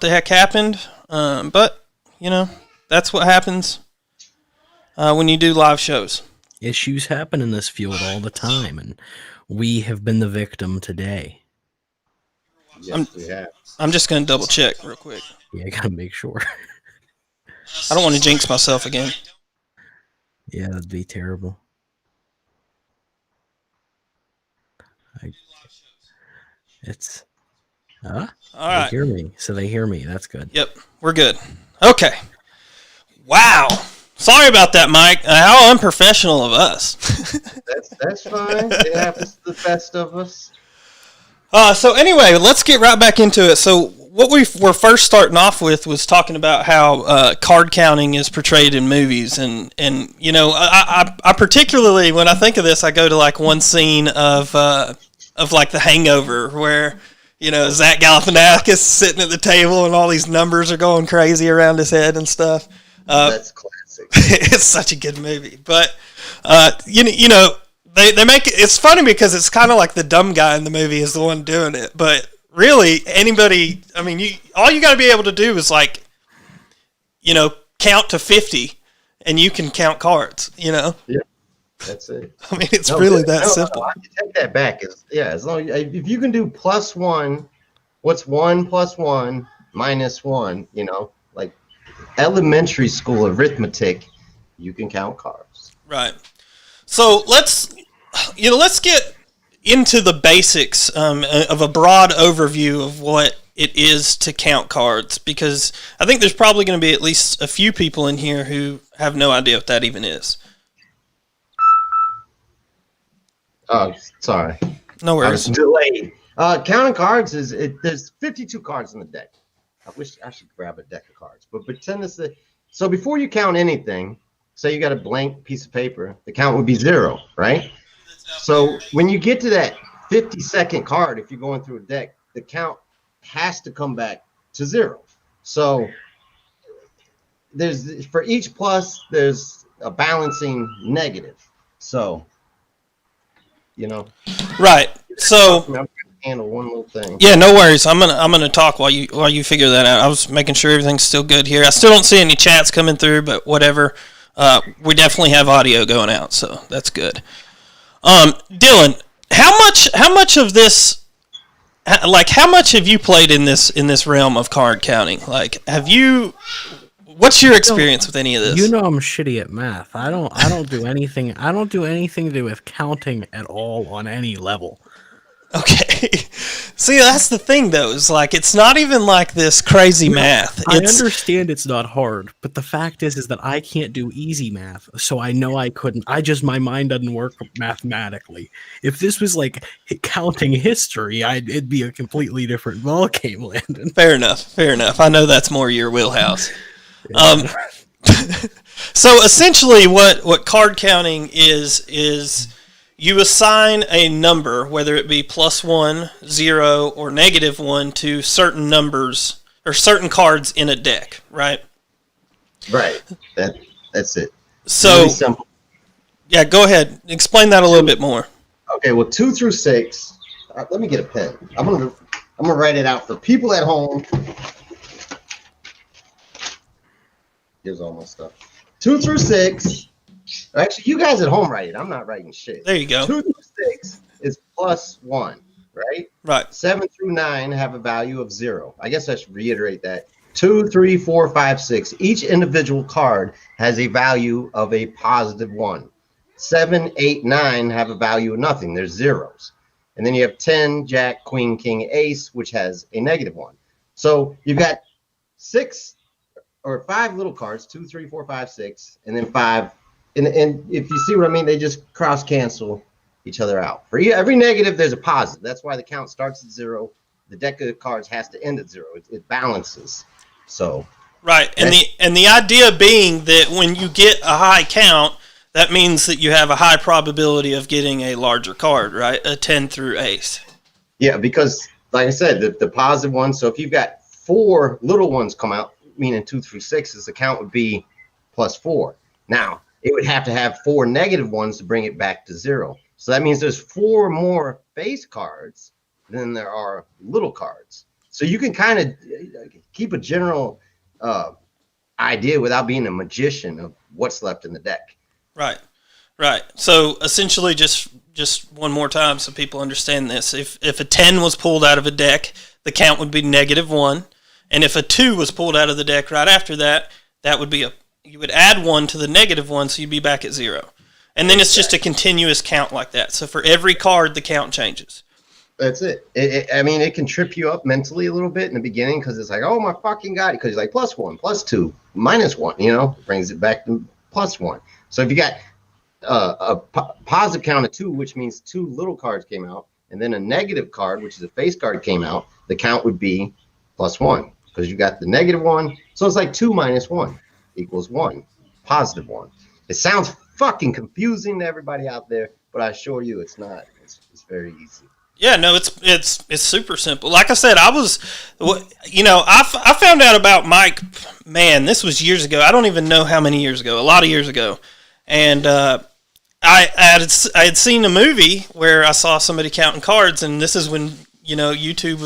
the heck happened. But, you know, that's what happens when you do live shows. Issues happen in this field all the time, and we have been the victim today. Yes, we have. I'm just going to double check real quick. Yeah, I gotta make sure. I don't want to jinx myself again. Yeah, that'd be terrible. It's... Huh? All right. They hear me. So they hear me. That's good. Yep, we're good. Okay. Wow. Sorry about that, Mike. How unprofessional of us. That's fine. It happens to the best of us. So anyway, let's get right back into it. So what we were first starting off with was talking about how card counting is portrayed in movies, and you know, I particularly, when I think of this, I go to like one scene of like The Hangover, where, you know, Zach Galifianakis is sitting at the table and all these numbers are going crazy around his head and stuff. That's classic. It's such a good movie, but you know, they make it. It's funny because it's kind of like the dumb guy in the movie is the one doing it, but really anybody. I mean, all you got to be able to do is, like, you know, count to 50, and you can count cards. You know. Yeah. That's it. I mean, it's really that simple. I can take that back. As long if you can do +1, what's 1 + 1 - 1? You know, like elementary school arithmetic, you can count cards. Right. So let's get into the basics of a broad overview of what it is to count cards, because I think there's probably going to be at least a few people in here who have no idea what that even is. Oh, sorry. No I worries. was delayed. Counting cards there's 52 cards in the deck. I wish I should grab a deck of cards, but pretend it's so before you count anything, say you got a blank piece of paper, the count would be 0, right? So when you get to that 52nd card, if you're going through a deck, the count has to come back to 0. So there's, for each plus, there's a balancing negative. So, you know, right. So I'm gonna handle one little thing. yeah, no worries. I'm gonna talk while you figure that out. I was making sure everything's still good here. I still don't see any chats coming through, but whatever. We definitely have audio going out, so that's good. Dillan, how much of this, like, how much have you played in this realm of card counting? Like, what's your experience with any of this? You know, I'm shitty at math. I don't do anything. I don't do anything to do with counting at all on any level. Okay. See, that's the thing, though. Is like, it's not even like this crazy math. I understand it's not hard, but the fact is that I can't do easy math, so I know I couldn't. My mind doesn't work mathematically. If this was like counting history, it'd be a completely different ballgame, Landon. Fair enough. I know that's more your wheelhouse. So essentially, what card counting is you assign a number, whether it be +1, 0, or -1, to certain numbers or certain cards in a deck, right? Right. That's it. So, really simple. Yeah, go ahead. Explain that a little bit more. Okay, well, 2 through 6. Let me get a pen. I'm gonna write it out for people at home. Here's all my stuff. 2 through 6. Actually, you guys at home write it. I'm not writing shit. There you go. 2 through 6 is +1, right? Right. 7 through 9 have a value of 0. I guess I should reiterate that. 2, 3, 4, 5, 6. Each individual card has a value of a +1. 7, 8, 9 have a value of nothing. There's zeros. And then you have 10, Jack, Queen, King, Ace, which has a -1. So you've got 6 or 5 little cards, 2, 3, 4, 5, 6, and then 5. And if you see what I mean, they just cross cancel each other out. For every negative, there's a positive. That's why the count starts at 0. The deck of cards has to end at 0. It balances. So right, and the idea being that when you get a high count, that means that you have a high probability of getting a larger card, right? A 10 through ace. Yeah, because like I said, the positive one. So if you've got 4 little ones come out, meaning 2 through 6, the count would be +4. Now it would have to have 4 negative ones to bring it back to 0. So that means there's 4 more face cards than there are little cards. So you can kind of keep a general idea without being a magician of what's left in the deck. Right. Right. So essentially, just one more time so people understand this. If a 10 was pulled out of a deck, the count would be -1. And if a 2 was pulled out of the deck right after that, that would be you would add 1 to the -1, so you'd be back at 0. And then it's just a continuous count like that. So for every card, the count changes. That's it. I mean, it can trip you up mentally a little bit in the beginning because it's like, oh my fucking god, because you're like +1, +2, -1, you know, brings it back to +1. So if you got a positive count of 2, which means 2 little cards came out, and then a negative card, which is a face card, came out, the count would be +1 because you got the -1. So it's like 2 - 1 equals 1, +1. It sounds fucking confusing to everybody out there, but I assure you it's not. It's very easy. Yeah, no, it's super simple. Like I said, I found out about Mike, man, this was years ago. I don't even know how many years ago, a lot of years ago. And I had seen a movie where I saw somebody counting cards, and this is when, YouTube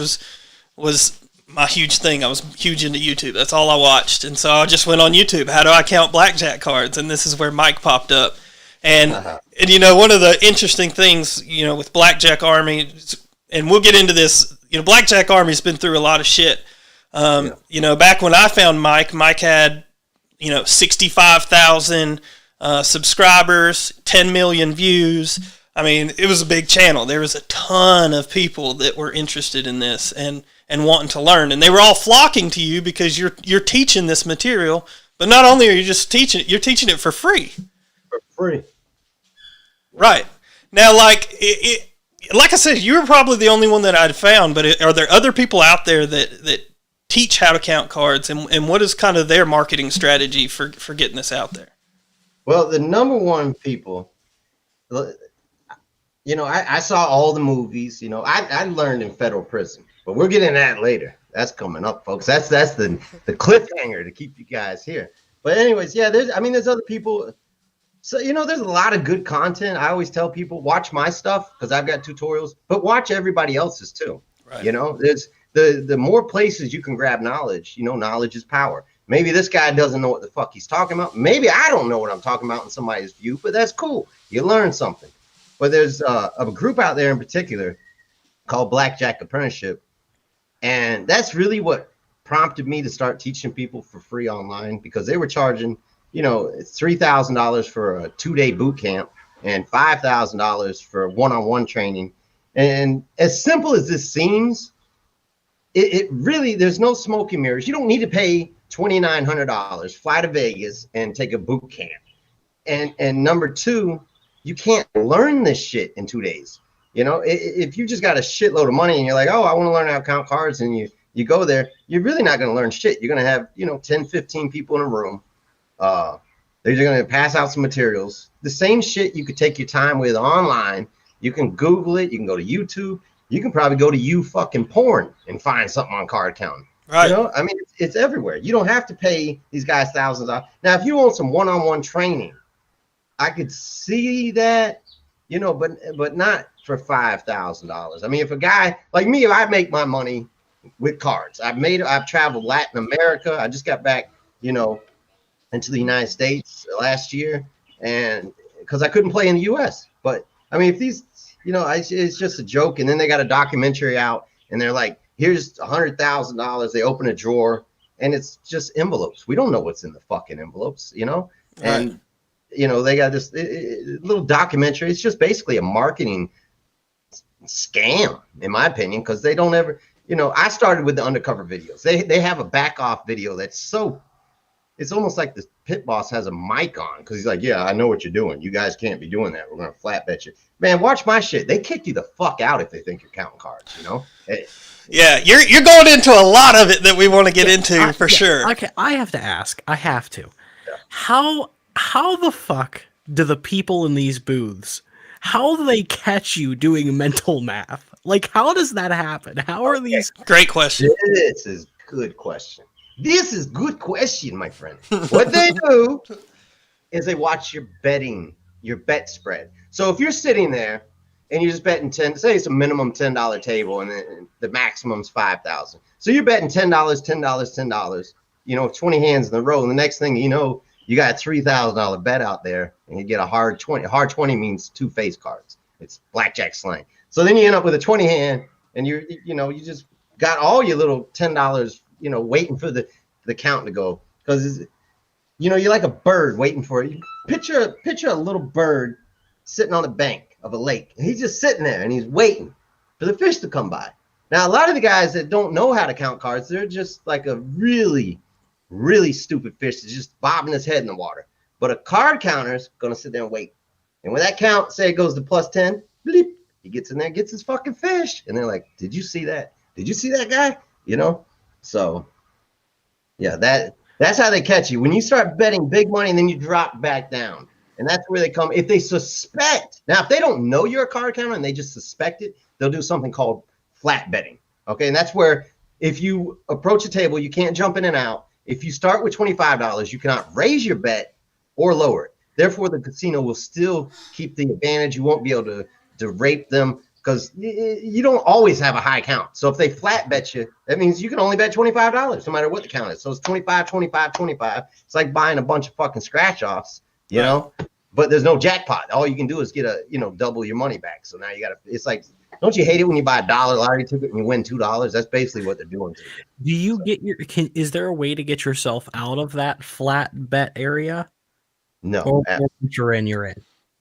was my huge thing. I was huge into YouTube. That's all I watched. And so I just went on YouTube, how do I count blackjack cards? And this is where Mike popped up. And one of the interesting things, with Blackjack Army, and we'll get into this, Blackjack Army's been through a lot of shit. Back when I found Mike had, 65,000 subscribers, 10 million views. I mean, it was a big channel. There was a ton of people that were interested in this and wanting to learn. And they were all flocking to you because you're teaching this material. But not only are you just teaching it, you're teaching it for free. For free. Right. Now, like I said, you were probably the only one that I'd found, but are there other people out there that teach how to count cards, and what is kind of their marketing strategy for getting this out there? Well, the number one people, I saw all the movies. I learned in federal prison, but we're getting that later. That's coming up, folks. That's the cliffhanger to keep you guys here. But anyways, yeah, there's other people. So, there's a lot of good content. I always tell people, watch my stuff because I've got tutorials, but watch everybody else's too. Right. There's the more places you can grab knowledge, knowledge is power. Maybe this guy doesn't know what the fuck he's talking about. Maybe I don't know what I'm talking about in somebody's view, but that's cool. You learn something. But there's a group out there in particular called Blackjack Apprenticeship. And that's really what prompted me to start teaching people for free online, because they were charging $3,000 for a 2-day boot camp and $5,000 for one-on-one training. And as simple as this seems, it really, there's no smoke and mirrors. You don't need to pay $2,900, fly to Vegas and take a boot camp. And number two, you can't learn this shit in 2 days. If you just got a shitload of money and you're like, oh, I want to learn how to count cards, and you go there, you're really not going to learn shit. You're going to have, 10, 15 people in a room. They're going to pass out some materials. The same shit you could take your time with online. You can Google it. You can go to YouTube. You can probably go to YouFuckingPorn and find something on card counting. Right. It's everywhere. You don't have to pay these guys thousands of dollars. Now, if you want some one-on-one training, I could see that, but not for $5,000. If a guy like me, if I make my money with cards, I've traveled Latin America. I just got back, into the United States last year, and because I couldn't play in the US. But if these, it's just a joke. And then they got a documentary out, and they're like, here's $100,000. They open a drawer, and it's just envelopes. We don't know what's in the fucking envelopes, and they got this little documentary. It's just basically a marketing scam, in my opinion, because they don't ever, I started with the undercover videos. They have a back off video that's so, it's almost like the pit boss has a mic on, because he's like, yeah, I know what you're doing. You guys can't be doing that. We're going to flat bet you. Man, watch my shit. They kick you the fuck out if they think you're counting cards, Yeah, you're going into a lot of it that we want to get into for sure. Okay, I have to ask. I have to. Yeah. How the fuck do the people in these booths, how do they catch you doing mental math? Like, how does that happen? How are these? Great question. This is good question. This is good question, my friend. What they do is they watch your bet spread. So if you're sitting there and you're just betting 10. Say it's a minimum $10 table, and then the maximum's 5,000. So you're betting $10, $10. 20 hands in a row, and the next thing you know, you got a $3,000 bet out there, and you get a hard 20. Hard 20 means 2 face cards. It's blackjack slang. So then you end up with a 20 hand, and you just got all your little $10, waiting for the count to go, because you're like a bird waiting for it. Picture a little bird sitting on the bank of a lake, and he's just sitting there and he's waiting for the fish to come by. Now, a lot of the guys that don't know how to count cards, they're just like a really, really stupid fish that's just bobbing his head in the water. But a card counter's gonna sit there and wait. And when that count, say it goes to plus 10, bleep, he gets in there, gets his fucking fish, and they're like, "Did you see that? Did you see that guy?" So yeah, that's how they catch you. When you start betting big money and then you drop back down. And that's where they come. If they suspect, now if they don't know you're a card counter and they just suspect it, they'll do something called flat betting. Okay, and that's where if you approach a table, you can't jump in and out. If you start with $25, you cannot raise your bet or lower it. Therefore, the casino will still keep the advantage. You won't be able to rape them, because you don't always have a high count. So if they flat bet you, that means you can only bet $25 no matter what the count is. So it's 25, 25, 25. It's like buying a bunch of fucking scratch offs. But there's no jackpot. All you can do is get double your money back. So now it's like, don't you hate it when you buy a $1 lottery ticket and you win $2? That's basically what they're doing to you. Do you get is there a way to get yourself out of that flat bet area? No. Or you're in.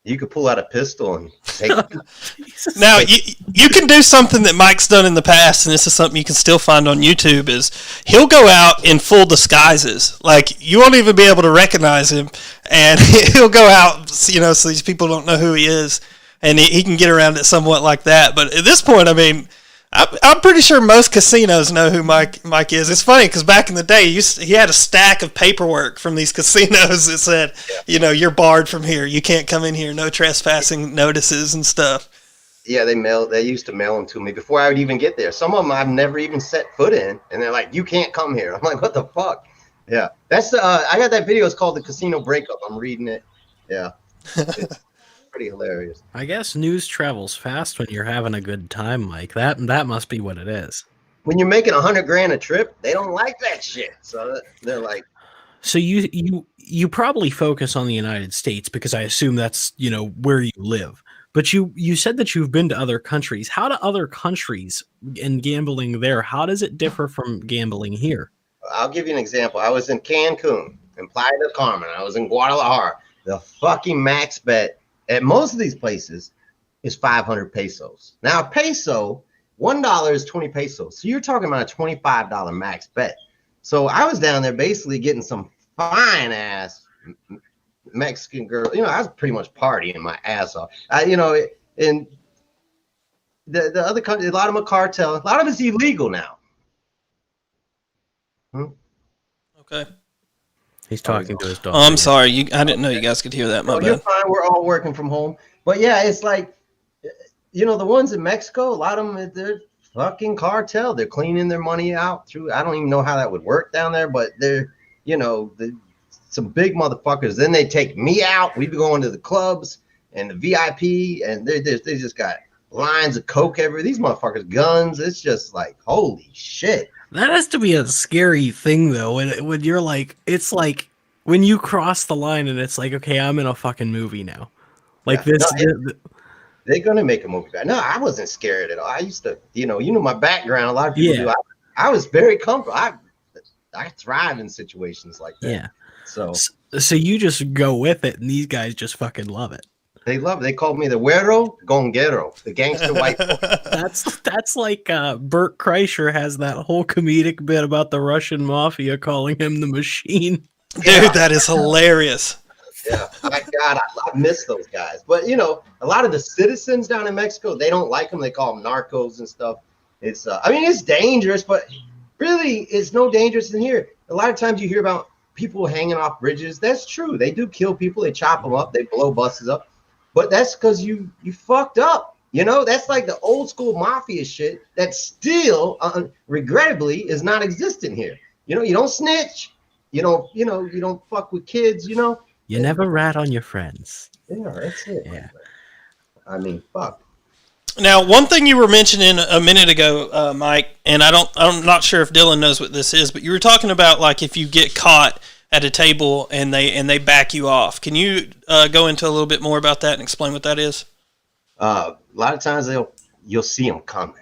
You could pull out a pistol and take it. Now, you can do something that Mike's done in the past, and this is something you can still find on YouTube, is he'll go out in full disguises. Like, you won't even be able to recognize him, and he'll go out, so these people don't know who he is, and he can get around it somewhat like that. But at this point, I mean, I'm pretty sure most casinos know who Mike is. It's funny because back in the day, he had a stack of paperwork from these casinos that said, you're barred from here. You can't come in here. No trespassing notices and stuff. Yeah, they used to mail them to me before I would even get there. Some of them I've never even set foot in, and they're like, "You can't come here." I'm like, "What the fuck?" Yeah, that's I got that video. It's called The Casino Breakup. I'm reading it. Yeah. It's pretty hilarious. I guess news travels fast when you're having a good time, Mike. That must be what it is. When you're making $100,000 a trip, they don't like that shit. So they're like. So you probably focus on the United States because I assume that's where you live. But you said that you've been to other countries. How do other countries and gambling there? How does it differ from gambling here? I'll give you an example. I was in Cancun, in Playa del Carmen. I was in Guadalajara. The fucking max bet at most of these places is 500 pesos. Now, a peso, $1 is 20 pesos. So you're talking about a $25 max bet. So I was down there basically getting some fine ass Mexican girl. I was pretty much partying my ass off. And the other country, a lot of them are cartel. A lot of it's illegal now. Okay. He's talking to his dog. Oh, I'm sorry. I didn't know you guys could hear that. My bad. You're fine. We're all working from home. But yeah, it's like, the ones in Mexico, a lot of them, they're fucking cartel. They're cleaning their money out through. I don't even know how that would work down there, but they're, some big motherfuckers. Then they take me out. We be going to the clubs and the VIP, and they just got lines of coke everywhere. These motherfuckers, guns. It's just like, holy shit. That has to be a scary thing, though. When you're like, it's like when you cross the line and it's like, okay, I'm in a fucking movie now. Like this. They're gonna make a movie back. No, I wasn't scared at all. I used to, my background. A lot of people do. I was very comfortable. I thrive in situations like that. Yeah. So you just go with it, and these guys just fucking love it. They love it. They called me the güero gonguero, the gangster white boy. That's like Bert Kreischer has that whole comedic bit about the Russian mafia calling him the machine. Dude, that is hilarious. Yeah, my God, I miss those guys. But, a lot of the citizens down in Mexico, they don't like them. They call them narcos and stuff. It's, it's dangerous, but really, it's no dangerous in here. A lot of times you hear about people hanging off bridges. That's true. They do kill people. They chop them up. They blow buses up. But that's because you fucked up. That's like the old school mafia shit that still, regrettably, is not existent here. You don't snitch. You don't fuck with kids. You never rat on your friends. Yeah, that's it. Yeah. I mean, fuck. Now, one thing you were mentioning a minute ago, Mike, and I'm not sure if Dylan knows what this is, but you were talking about like if you get caught at a table and they back you off. Can you go into a little bit more about that and explain what that is? A lot of times you'll see them coming.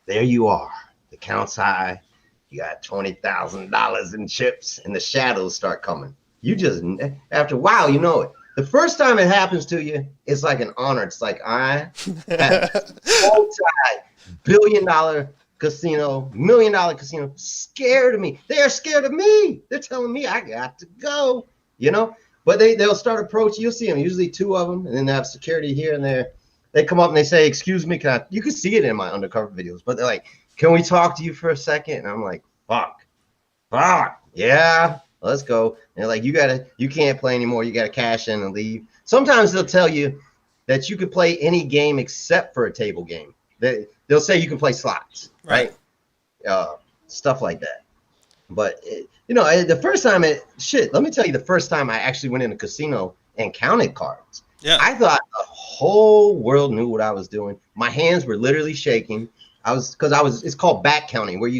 There you are. The count's high. You got $20,000 in chips, and the shadows start coming. You just, after a while, you know it. The first time it happens to you, it's like an honor. It's like, I have multi-billion-dollar casino, $1 million casino, scared of me. They're scared of me. They're telling me I got to go, you know? But they'll start approaching. You'll see them, usually 2 of them, and then they have security here and there. They come up and they say, excuse me, you can see it in my undercover videos, but they're like, can we talk to you for a second? And I'm like, fuck, yeah, let's go. And they're like, you can't play anymore. You got to cash in and leave. Sometimes they'll tell you that you can play any game except for a table game. They'll say you can play slots, right? Stuff like that. But, the first time let me tell you the first time I actually went in a casino and counted cards. Yeah. I thought the whole world knew what I was doing. My hands were literally shaking. It's called back counting, where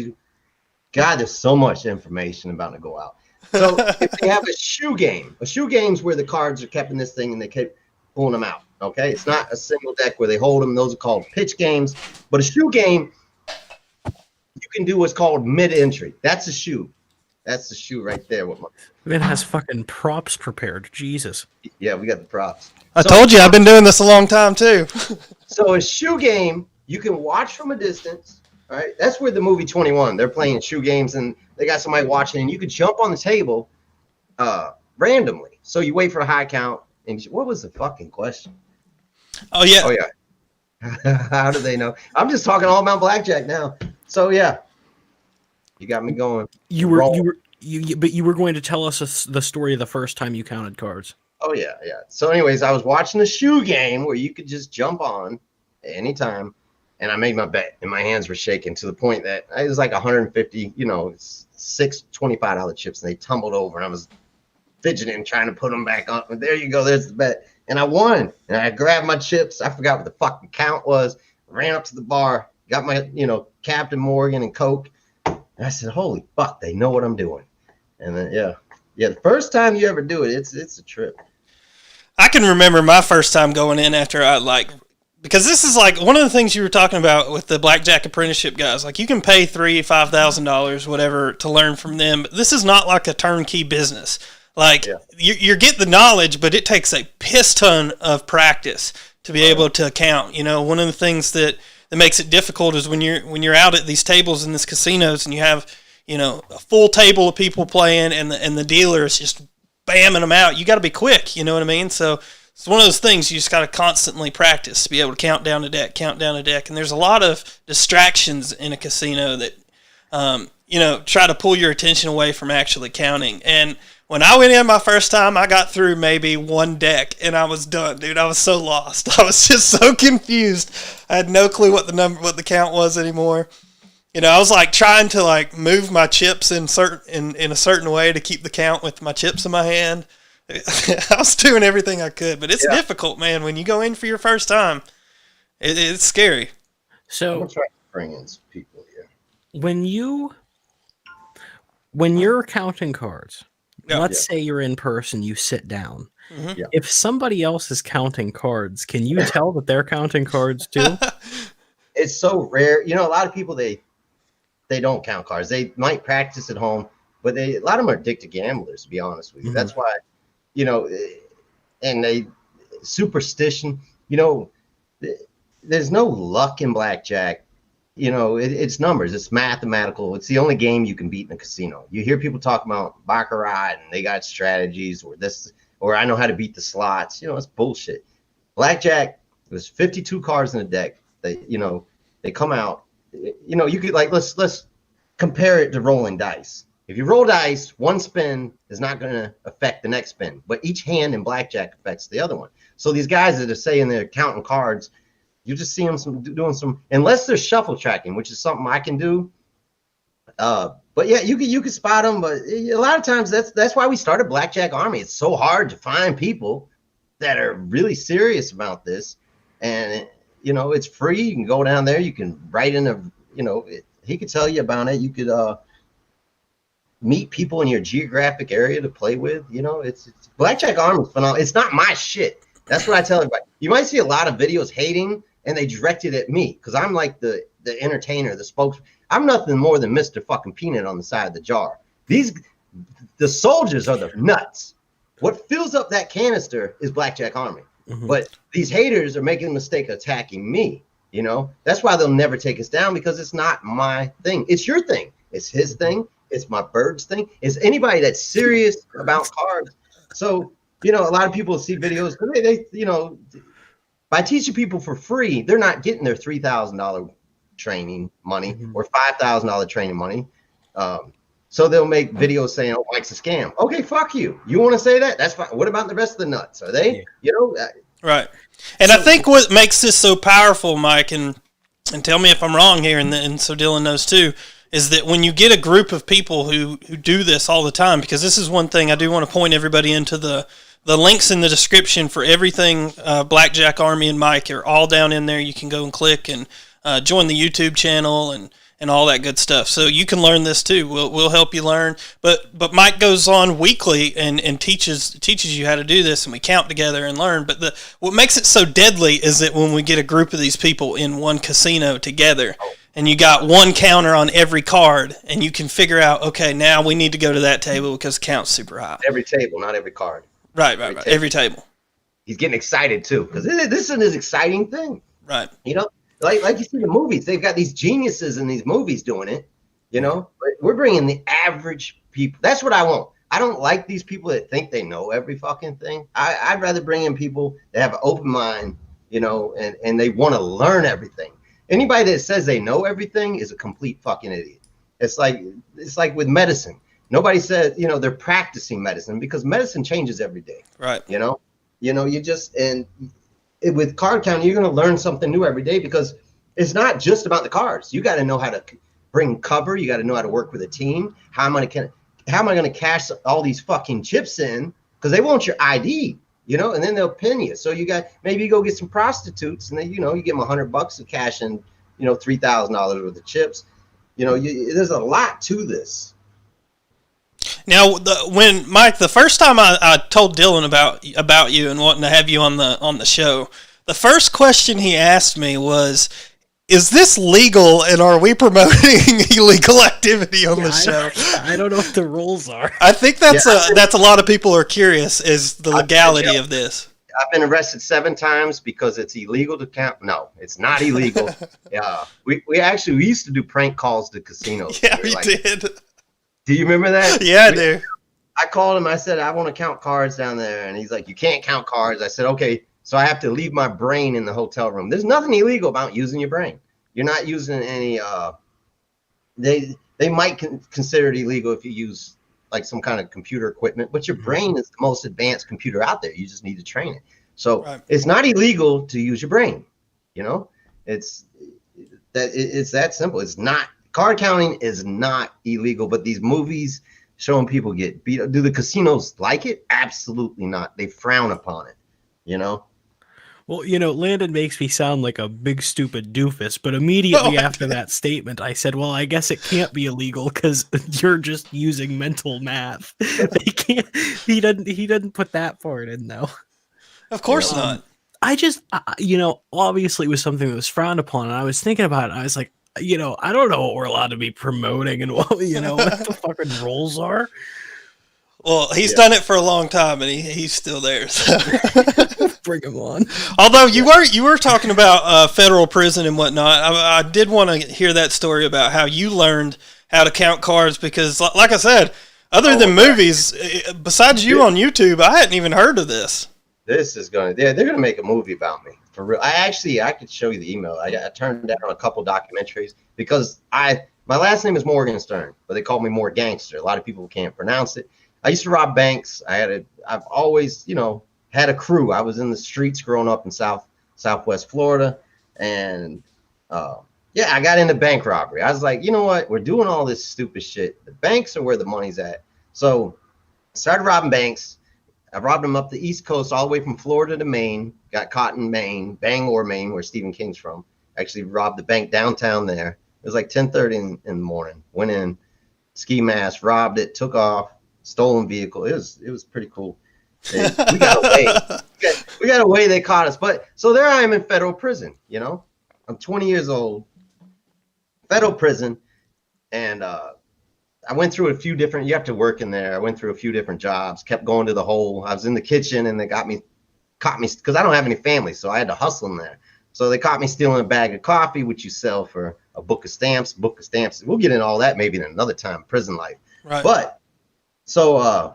there's so much information about to go out. So if they have a shoe game's where the cards are kept in this thing and they keep pulling them out. Okay. It's not a single deck where they hold them. Those are called pitch games. But a shoe game, you can do what's called mid-entry. That's a shoe. That's the shoe right there. It has fucking props prepared. Jesus. Yeah, we got the props. I told you I've been doing this a long time too. So a shoe game, you can watch from a distance. All right, that's where the movie 21. They're playing shoe games and they got somebody watching, and you could jump on the table randomly. So you wait for a high count. And what was the fucking question? Oh yeah. How do they know? I'm just talking all about blackjack now. So yeah. You got me going. You were going to tell us the story of the first time you counted cards. Oh yeah. So anyways, I was watching the shoe game where you could just jump on anytime, and I made my bet, and my hands were shaking to the point that it was like 150, 6 $25 chips, and they tumbled over, and I was fidgeting trying to put them back on. And there you go, there's the bet, and I won. And I grabbed my chips. I forgot what the fucking count was. Ran up to the bar, got my Captain Morgan and Coke. And I said, holy fuck, they know what I'm doing. And then, the first time you ever do it, it's a trip. I can remember my first time going in after because this is like one of the things you were talking about with the blackjack apprenticeship guys. Like you can pay $3,000-$5,000, whatever, to learn from them. But this is not like a turnkey business. Like you get the knowledge, but it takes a piss ton of practice to be able to count. One of the things that makes it difficult is when you're out at these tables in these casinos and you have a full table of people playing and the dealer is just bamming them out. You got to be quick, you know what I mean? So it's one of those things you just got to constantly practice to be able to count down a deck, and there's a lot of distractions in a casino that try to pull your attention away from actually counting. And when I went in my first time, I got through maybe one deck, and I was done, dude. I was so lost. I was just so confused. I had no clue what the count was anymore. I was like trying to like move my chips in a certain way to keep the count with my chips in my hand. I was doing everything I could, but it's difficult, man. When you go in for your first time, it's scary. So I'm gonna try to bring in some people here. When you're counting cards. Let's say you're in person, you sit down. Mm-hmm. If somebody else is counting cards, can you tell that they're counting cards too? It's so rare. A lot of people, they don't count cards. They might practice at home, but a lot of them are addicted gamblers, to be honest with you. Mm-hmm. That's why, and they superstition, there's no luck in blackjack. It's numbers. It's mathematical. It's the only game you can beat in a casino. You hear people talk about baccarat and they got strategies or I know how to beat the slots. It's bullshit. Blackjack, there's 52 cards in a deck. They come out. You could let's compare it to rolling dice. If you roll dice, one spin is not going to affect the next spin, but each hand in blackjack affects the other one. So these guys that are saying they're counting cards, you just see them doing some, unless they're shuffle tracking, which is something I can do. But yeah, you can spot them. But a lot of times that's why we started Blackjack Army. It's so hard to find people that are really serious about this, and it's free. You can go down there. You can write in he could tell you about it. You could meet people in your geographic area to play with. It's Blackjack Army is phenomenal. It's not my shit. That's what I tell everybody. You might see a lot of videos hating, and they direct it at me because I'm like the entertainer, the spokesman. I'm nothing more than Mr. fucking Peanut on the side of the jar. The soldiers are the nuts. What fills up that canister is Blackjack Army. Mm-hmm. But these haters are making a mistake attacking me. That's why they'll never take us down, because it's not my thing. It's your thing. It's his thing. It's my bird's thing. It's anybody that's serious about cards. So, a lot of people see videos. They by teaching people for free, they're not getting their $3,000 training money or $5,000 training money. So they'll make videos saying, "Oh, Mike's a scam." Okay, fuck you. You want to say that? That's fine. What about the rest of the nuts? Are they? Right. And I think what makes this so powerful, Mike, and tell me if I'm wrong here, and so Dillan knows too, is that when you get a group of people who do this all the time, because this is one thing I do want to point everybody into the links in the description for everything Blackjack Army and Mike are all down in there. You can go and click and join the YouTube channel and all that good stuff. So you can learn this too. We'll help you learn. But Mike goes on weekly and teaches you how to do this, and we count together and learn. But what makes it so deadly is that when we get a group of these people in one casino together, and you got one counter on every card, and you can figure out, okay, now we need to go to that table because the count's super high. Every table, not every card. Right. Every table. He's getting excited too, because this is an exciting thing. Right. Like you see the movies, they've got these geniuses in these movies doing it, but we're bringing the average people. That's what I want. I don't like these people that think they know every fucking thing. I'd rather bring in people that have an open mind, and they want to learn everything. Anybody that says they know everything is a complete fucking idiot. It's like with medicine. Nobody says, they're practicing medicine, because medicine changes every day. Right. With card counting, you're going to learn something new every day, because it's not just about the cards. You got to know how to bring cover. You got to know how to work with a team. How am I going to cash all these fucking chips in? Because they want your ID, and then they'll pin you. So maybe you go get some prostitutes, and then, you give them $100 to cash in, $3,000 worth of chips. There's a lot to this. Now, when Mike, the first time I told Dillan about you and wanting to have you on the show, the first question he asked me was, "Is this legal, and are we promoting illegal activity on the show?" I don't know what the rules are. I think that's a lot of people are curious, is the legality of this. I've been arrested 7 times because it's illegal to count. No, it's not illegal. We used to do prank calls to casinos. Yeah, we did. Do you remember that? Yeah, I do. I called him. I said, "I want to count cards down there." And he's like, "You can't count cards." I said, "Okay." So I have to leave my brain in the hotel room. There's nothing illegal about using your brain. You're not using any, they might consider it illegal if you use like some kind of computer equipment, but your brain is the most advanced computer out there. You just need to train it. So It's not illegal to use your brain. It's that simple. It's not. Card counting is not illegal, but these movies showing people get beat up. Do the casinos like it? Absolutely not. They frown upon it, Well, Landon makes me sound like a big stupid doofus, but immediately after that statement, I said, well, I guess it can't be illegal because you're just using mental math. He doesn't put that part in, though. Of course not. I just, obviously it was something that was frowned upon, and I was thinking about it, and I was like, I don't know what we're allowed to be promoting and what the fucking rules are. Well, he's done it for a long time, and he's still there. So. Bring him on. Although you were talking about federal prison and whatnot, I did want to hear that story about how you learned how to count cards, because, like I said, other than movies, besides you on YouTube, I hadn't even heard of this. This is they're gonna make a movie about me. For real. I could show you the email. I turned down a couple documentaries because my last name is Morgenstern, but they call me More Gangster. A lot of people can't pronounce it. I used to rob banks. I've always, had a crew. I was in the streets growing up in Southwest Florida, and I got into bank robbery. I was like, you know what? We're doing all this stupid shit. The banks are where the money's at. So I started robbing banks. I robbed them up the East Coast, all the way from Florida to Maine. Got caught in Maine, Bangor, Maine, where Stephen King's from. Actually robbed the bank downtown there. It was like 10:30 in the morning. Went in, ski mask, robbed it, took off, stolen vehicle. It was pretty cool. We got away. We got away. They caught us. But so there I am in federal prison. You know, I'm 20 years old, federal prison, and I went through a few different. You have to work in there. I went through a few different jobs. Kept going to the hole. I was in the kitchen, and they caught me because I don't have any family, so I had to hustle in there. So they caught me stealing a bag of coffee, which you sell for a book of stamps. We'll get into all that maybe in another time, prison life. Right. But so,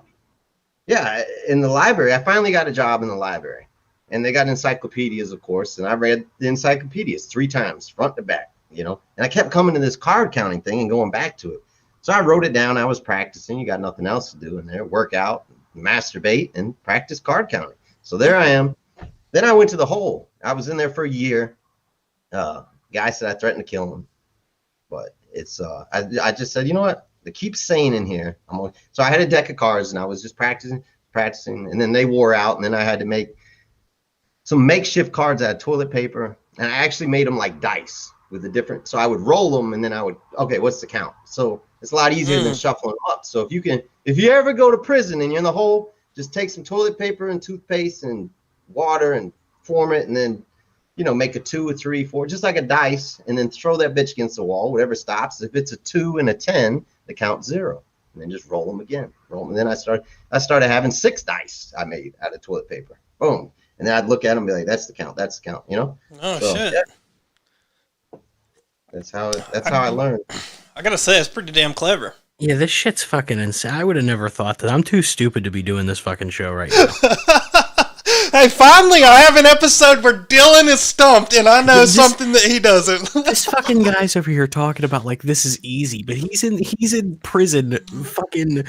yeah, in the library, I finally got a job in the library. And they got encyclopedias, of course. And I read the encyclopedias 3 times, front to back, you know. And I kept coming to this card counting thing and going back to it. So I wrote it down. I was practicing. You got nothing else to do in there. Work out, masturbate, and practice card counting. So there I am. Then I went to the hole. I was in there for a year. Guy said I threatened to kill him, but it's I just said, you know what? They keep saying in here. So I had a deck of cards and I was just practicing, and then they wore out, and then I had to make some makeshift cards out of toilet paper, and I actually made them like dice with the different. So I would roll them, and then I would, okay, what's the count? So it's a lot easier than shuffling them up. So if you ever go to prison and you're in the hole, just take some toilet paper and toothpaste and water and form it, and then, you know, make a 2 or 3, 4, just like a dice, and then throw that bitch against the wall. Whatever stops. If it's a 2 and a 10, the count 0, and then just roll them again. Roll them. And then I started having 6 dice I made out of toilet paper. Boom. And then I'd look at them and be like, "That's the count. That's the count." You know? Oh, so, shit. Yeah. That's how I learned. I gotta say, it's pretty damn clever. Yeah, this shit's fucking insane. I would have never thought that. I'm too stupid to be doing this fucking show right now. Hey, finally, I have an episode where Dillan is stumped, and I know something that he doesn't. This fucking guy's over here talking about like this is easy, but he's in prison, fucking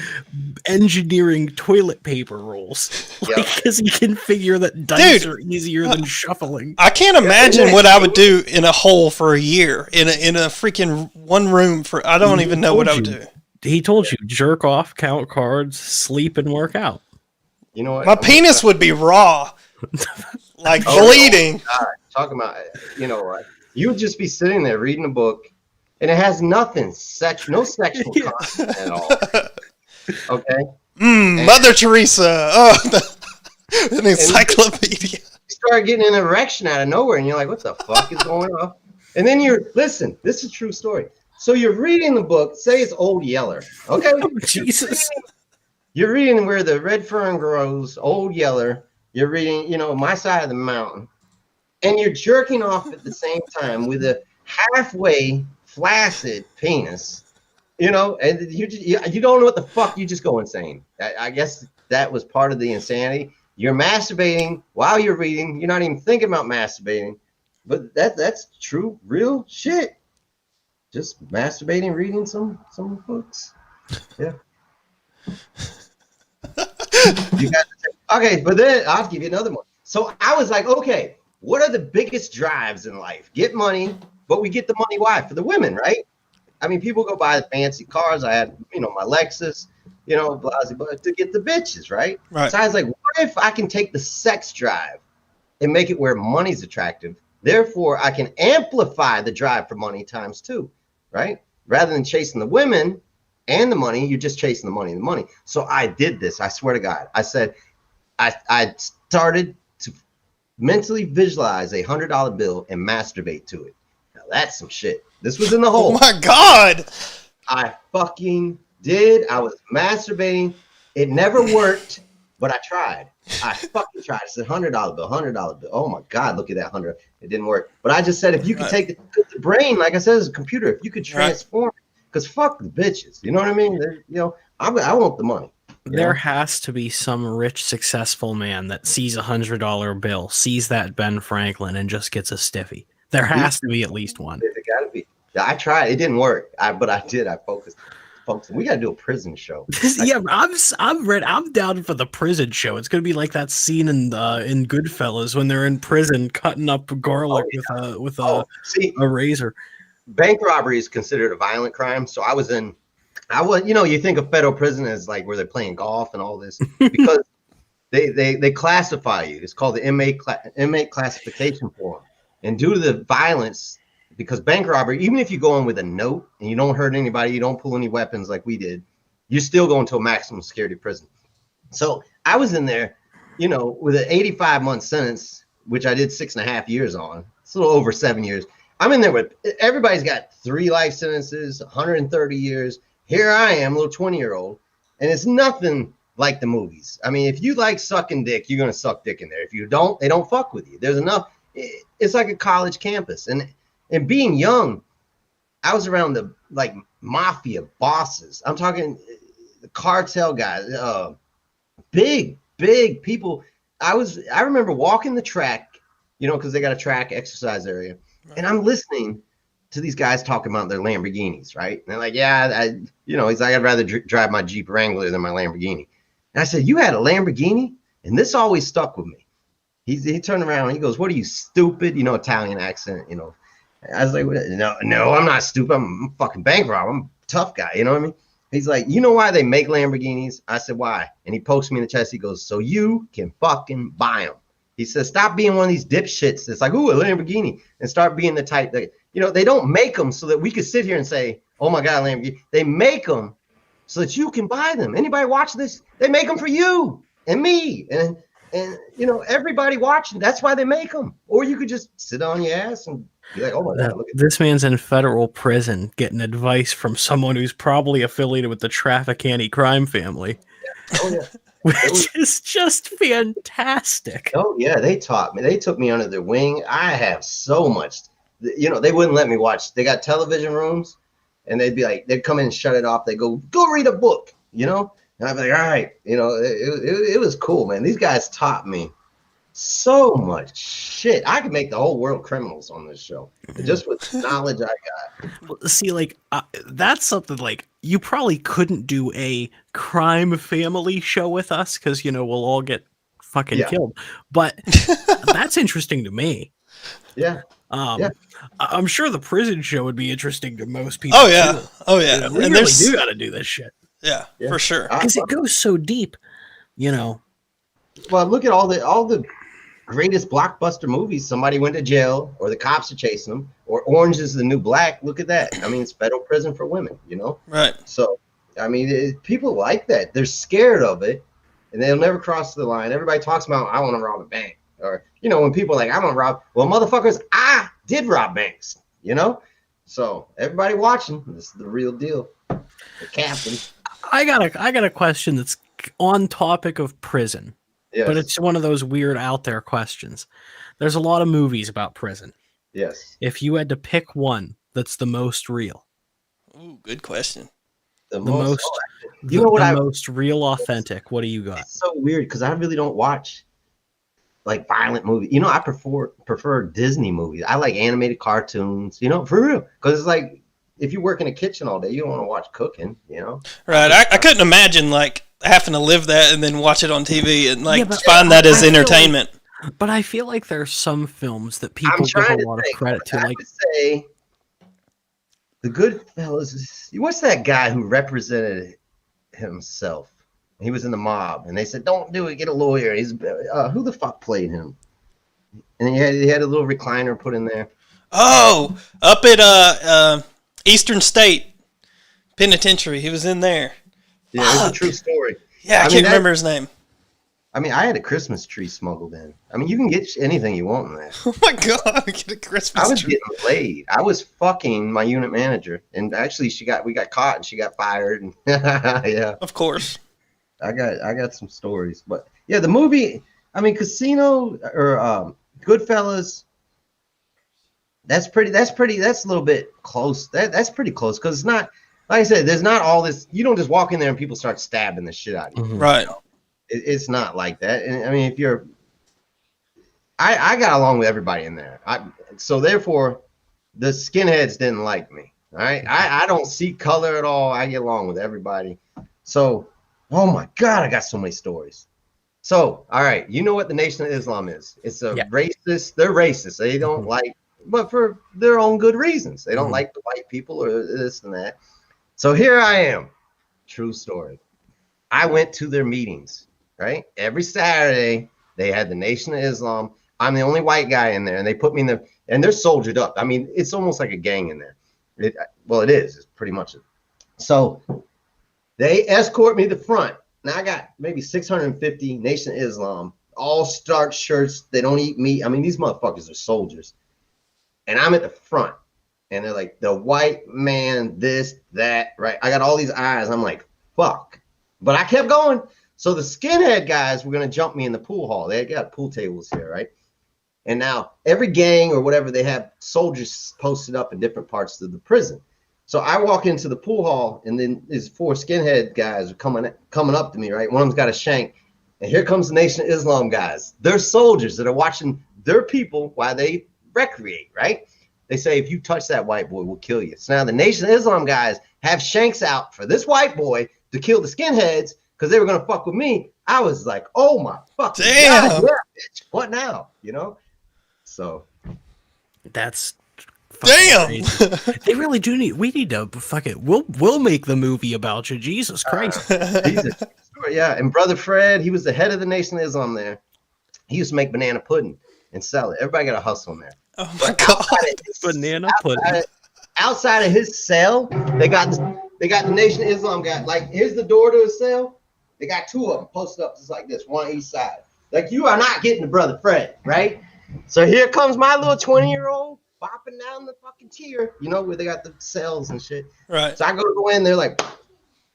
engineering toilet paper rolls because he can figure that dice are easier than shuffling. I can't imagine what I would do in a hole for a year in a freaking one room for. I don't even know what I would do. He told you, jerk off, count cards, sleep, and work out. You know what? My penis would be raw, like bleeding. God, talking about, you know, you would just be sitting there reading a book, and it has nothing no sexual content at all. Okay. Mother Teresa. Oh, an encyclopedia. You start getting an erection out of nowhere, and you're like, "What the fuck is going on?" And then listen. This is a true story. So you're reading the book. Say it's Old Yeller. Okay. Oh, Jesus. You're reading Where the Red Fern Grows, Old Yeller. You're reading, you know, My Side of the Mountain. And you're jerking off at the same time with a halfway flaccid penis, you know, and you don't know what the fuck. You just go insane. I guess that was part of the insanity. You're masturbating while you're reading. You're not even thinking about masturbating. But that's true, real shit. Just masturbating, reading some books. Yeah. Okay, but then I'll give you another one. So I was like, okay, what are the biggest drives in life? Get money, but we get the money why? For the women, right? I mean, people go buy the fancy cars. I had, you know, my Lexus, you know, blah, blah, blah, to get the bitches, right? So I was like, what if I can take the sex drive and make it where money's attractive? Therefore, I can amplify the drive for money times 2, right? Rather than chasing the women and the money, you're just chasing the money and the money. So I did this. I swear to God. I said, I started to mentally visualize $100 bill and masturbate to it. Now that's some shit. This was in the hole. Oh my God. I fucking did. I was masturbating. It never worked, but I tried. I fucking tried. I said $100 bill, $100 bill. Oh my God, look at that 100. It didn't work. But I just said, if you could take the brain, like I said, as a computer, if you could transform it, because fuck the bitches. You know what I mean? You know, I want the money. There has to be some rich, successful man that sees $100 bill, sees that Ben Franklin, and just gets a stiffy. There has to be at least one. There got to be. I tried. It didn't work. But I did. I focused. Folks, we got to do a prison show. Yeah, I'm down for the prison show. It's gonna be like that scene in Goodfellas when they're in prison cutting up garlic with a razor. Bank robbery is considered a violent crime, so I was, you know, you think of federal prison as like where they're playing golf and all this, because They classify you. It's called the inmate classification form. And due to the violence, because bank robbery, even if you go in with a note and you don't hurt anybody, you don't pull any weapons like we did, you're still going to a maximum security prison. So I was in there, with an 85-month sentence, which I did 6.5 years on. It's a little over 7 years. I'm in there with, everybody's got 3 life sentences, 130 years. Here I am, a little 20-year-old, and it's nothing like the movies. I mean, if you like sucking dick, you're going to suck dick in there. If you don't, they don't fuck with you. There's enough. It's like a college campus. And being young, I was around the mafia bosses. I'm talking the cartel guys, big people. I remember walking the track, because they got a track exercise area, and I'm listening to these guys talking about their Lamborghinis, right? And they're like, yeah, he's like, I'd rather drive my Jeep Wrangler than my Lamborghini. And I said, you had a Lamborghini? And this always stuck with me. He turned around and he goes, what are you, stupid? Italian accent, I was like, no, I'm not stupid. I'm a fucking bank robber. I'm a tough guy. You know what I mean? He's like, you know why they make Lamborghinis? I said, why? And he pokes me in the chest. He goes, so you can fucking buy them. He says, stop being one of these dipshits that's like, ooh, a Lamborghini, and start being the type that, they don't make them so that we could sit here and say, oh my God, Lamborghini. They make them so that you can buy them. Anybody watch this? They make them for you and me and everybody watching. That's why they make them. Or you could just sit on your ass and be like, oh my God, look at this man's in federal prison getting advice from someone who's probably affiliated with the Trafficani crime family. Yeah. Oh yeah. Which is just fantastic. Oh yeah, they taught me. They took me under their wing. I have so much. They wouldn't let me watch. They got television rooms, and they'd be like, they'd come in and shut it off. They go read a book, and I'd be like, all right, it was cool, man. These guys taught me so much shit. I could make the whole world criminals on this show just with knowledge I got. See, that's something you probably couldn't do a crime family show with us because we'll all get fucking killed. But that's interesting to me. Yeah. I'm sure the prison show would be interesting to most people. Oh yeah. Too. Oh yeah. We really do got to do this shit. Yeah, for sure. Because it goes so deep. Well, look at all the greatest blockbuster movies. Somebody went to jail, or the cops are chasing them, or Orange is the New Black. Look at that. I mean, it's federal prison for women. Right. So, I mean, people like that. They're scared of it, and they'll never cross the line. Everybody talks about, I want to rob a bank, or when people are like, I want to rob. Well, motherfuckers, I did rob banks. So everybody watching, this is the real deal. The captain. I got a question that's on topic of prison. Yes. But it's one of those weird out there questions. There's a lot of movies about prison. Yes. If you had to pick one that's the most real. Ooh, good question. The most real, authentic. What do you got? It's so weird because I really don't watch violent movies. I prefer Disney movies. I like animated cartoons, for real. Because it's if you work in a kitchen all day, you don't want to watch cooking, Right. I couldn't imagine having to live that and then watch it on TV and find that as entertainment. But I feel like there's some films that people give a lot of credit to. I would say the Goodfellas. What's that guy who represented himself? He was in the mob, and they said, "Don't do it. Get a lawyer." He's who the fuck played him? And he had a little recliner put in there. Oh, up at Eastern State Penitentiary. He was in there. Yeah, it's a true story. Yeah, I can't remember his name. I mean, I had a Christmas tree smuggled in. I mean, you can get anything you want in there. Oh my God, get a Christmas tree. I was getting laid. I was fucking my unit manager, and actually, we got caught and she got fired. And yeah, of course. I got some stories, but yeah, the movie. I mean, Casino or Goodfellas. That's a little bit close. That's pretty close because it's not. Like I said, there's not all this. You don't just walk in there and people start stabbing the shit out of you. Right. It's not like that. And I mean, if you're, I got along with everybody in there. So therefore, the skinheads didn't like me. All right. I don't see color at all. I get along with everybody. So, oh my God, I got so many stories. So, all right. You know what the Nation of Islam is? It's a racist. They're racist. They don't like, but for their own good reasons. They don't like the white people or this and that. So here I am. True story. I went to their meetings. right? Every Saturday, they had the Nation of Islam. I'm the only white guy in there, and they put me in the, and they're soldiered up. I mean, it's almost like a gang in there. Well, it is. It's pretty much it. So they escort me to the front. Now I got maybe 650 Nation of Islam, all starch shirts. They don't eat meat. I mean, these motherfuckers are soldiers. And I'm at the front. And they're like, the white man, this, that, right? I got all these eyes. I'm like, fuck. But I kept going. So the skinhead guys were going to jump me in the pool hall. They got pool tables here, right? And now every gang or whatever, they have soldiers posted up in different parts of the prison. So I walk into the pool hall, and then these 4 skinhead guys are coming up to me, right? One of them's got a shank. And here comes the Nation of Islam guys. They're soldiers that are watching their people while they recreate, right? They say, if you touch that white boy, we'll kill you. So now the Nation of Islam guys have shanks out for this white boy to kill the skinheads because they were going to fuck with me. I was like, oh my fucking God, yeah, bitch. What now? You know? So that's damn. They really do need. We need to fuck it. We'll make the movie about you. Jesus Christ. Yeah, and Brother Fred, he was the head of the Nation of Islam there. He used to make banana pudding and sell it. Everybody got a hustle in there. Oh my God. Banana pudding. Outside of his cell, they got the Nation of Islam guy. Like, here's the door to his cell. They got 2 of them posted up just like this, one on each side. Like, you are not getting to Brother Fred, right? So here comes my little 20-year-old bopping down the fucking tier, you know, where they got the cells and shit. Right. So I go in, they're like,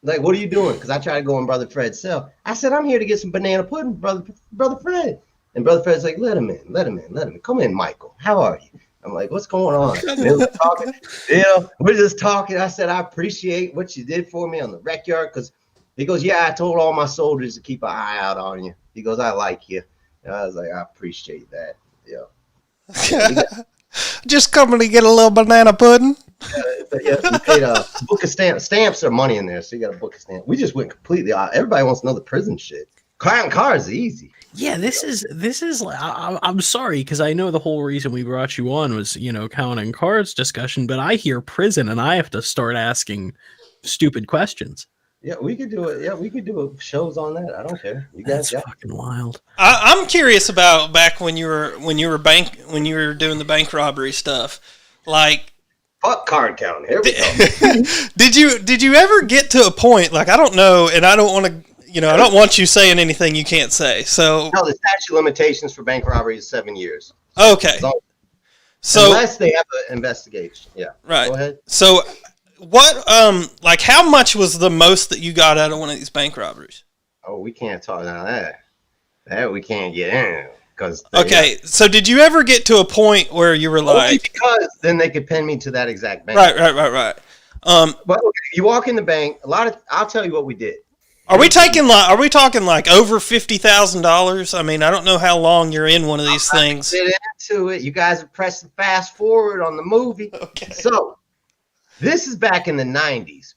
what are you doing? Because I try to go in Brother Fred's cell. I said, I'm here to get some banana pudding, Brother Fred. And Brother Fred's like, let him in. Come in, Michael. How are you? I'm like, what's going on? We're talking. You know, we're just talking. I said, I appreciate what you did for me on the rec yard. Because he goes, yeah, I told all my soldiers to keep an eye out on you. He goes, I like you. And I was like, I appreciate that. Yeah. Just coming to get a little banana pudding. You paid a book of stamps. Stamps are money in there, so you got a book of stamps. We just went completely out. Everybody wants to know the prison shit. Counting cards is easy. Yeah, this is like, I'm sorry, because I know the whole reason we brought you on was, you know, counting cards discussion, but I hear prison and I have to start asking stupid questions. Yeah, we could do it. Yeah, we could do shows on that. I don't care. You guys, that's fucking wild. I'm curious about back when you were doing the bank robbery stuff. Like, fuck card counting. Here we go. Did you ever get to a point, like, I don't know, and I don't want to, you know, I don't want you saying anything you can't say. So no, the statute of limitations for bank robbery is 7 years. Okay. So unless they have an investigation. Yeah. Right. Go ahead. So what like how much was the most that you got out of one of these bank robberies? Oh, we can't talk about that. That we can't get in because okay. So did you ever get to a point where you were like, only because then they could pin me to that exact bank. Right. But okay, you walk in the bank, I'll tell you what we did. Are we talking like over $50,000? I mean, I don't know how long you're in one of these things. Get into it. You guys are pressing fast forward on the movie. Okay. So this is back in the 90s,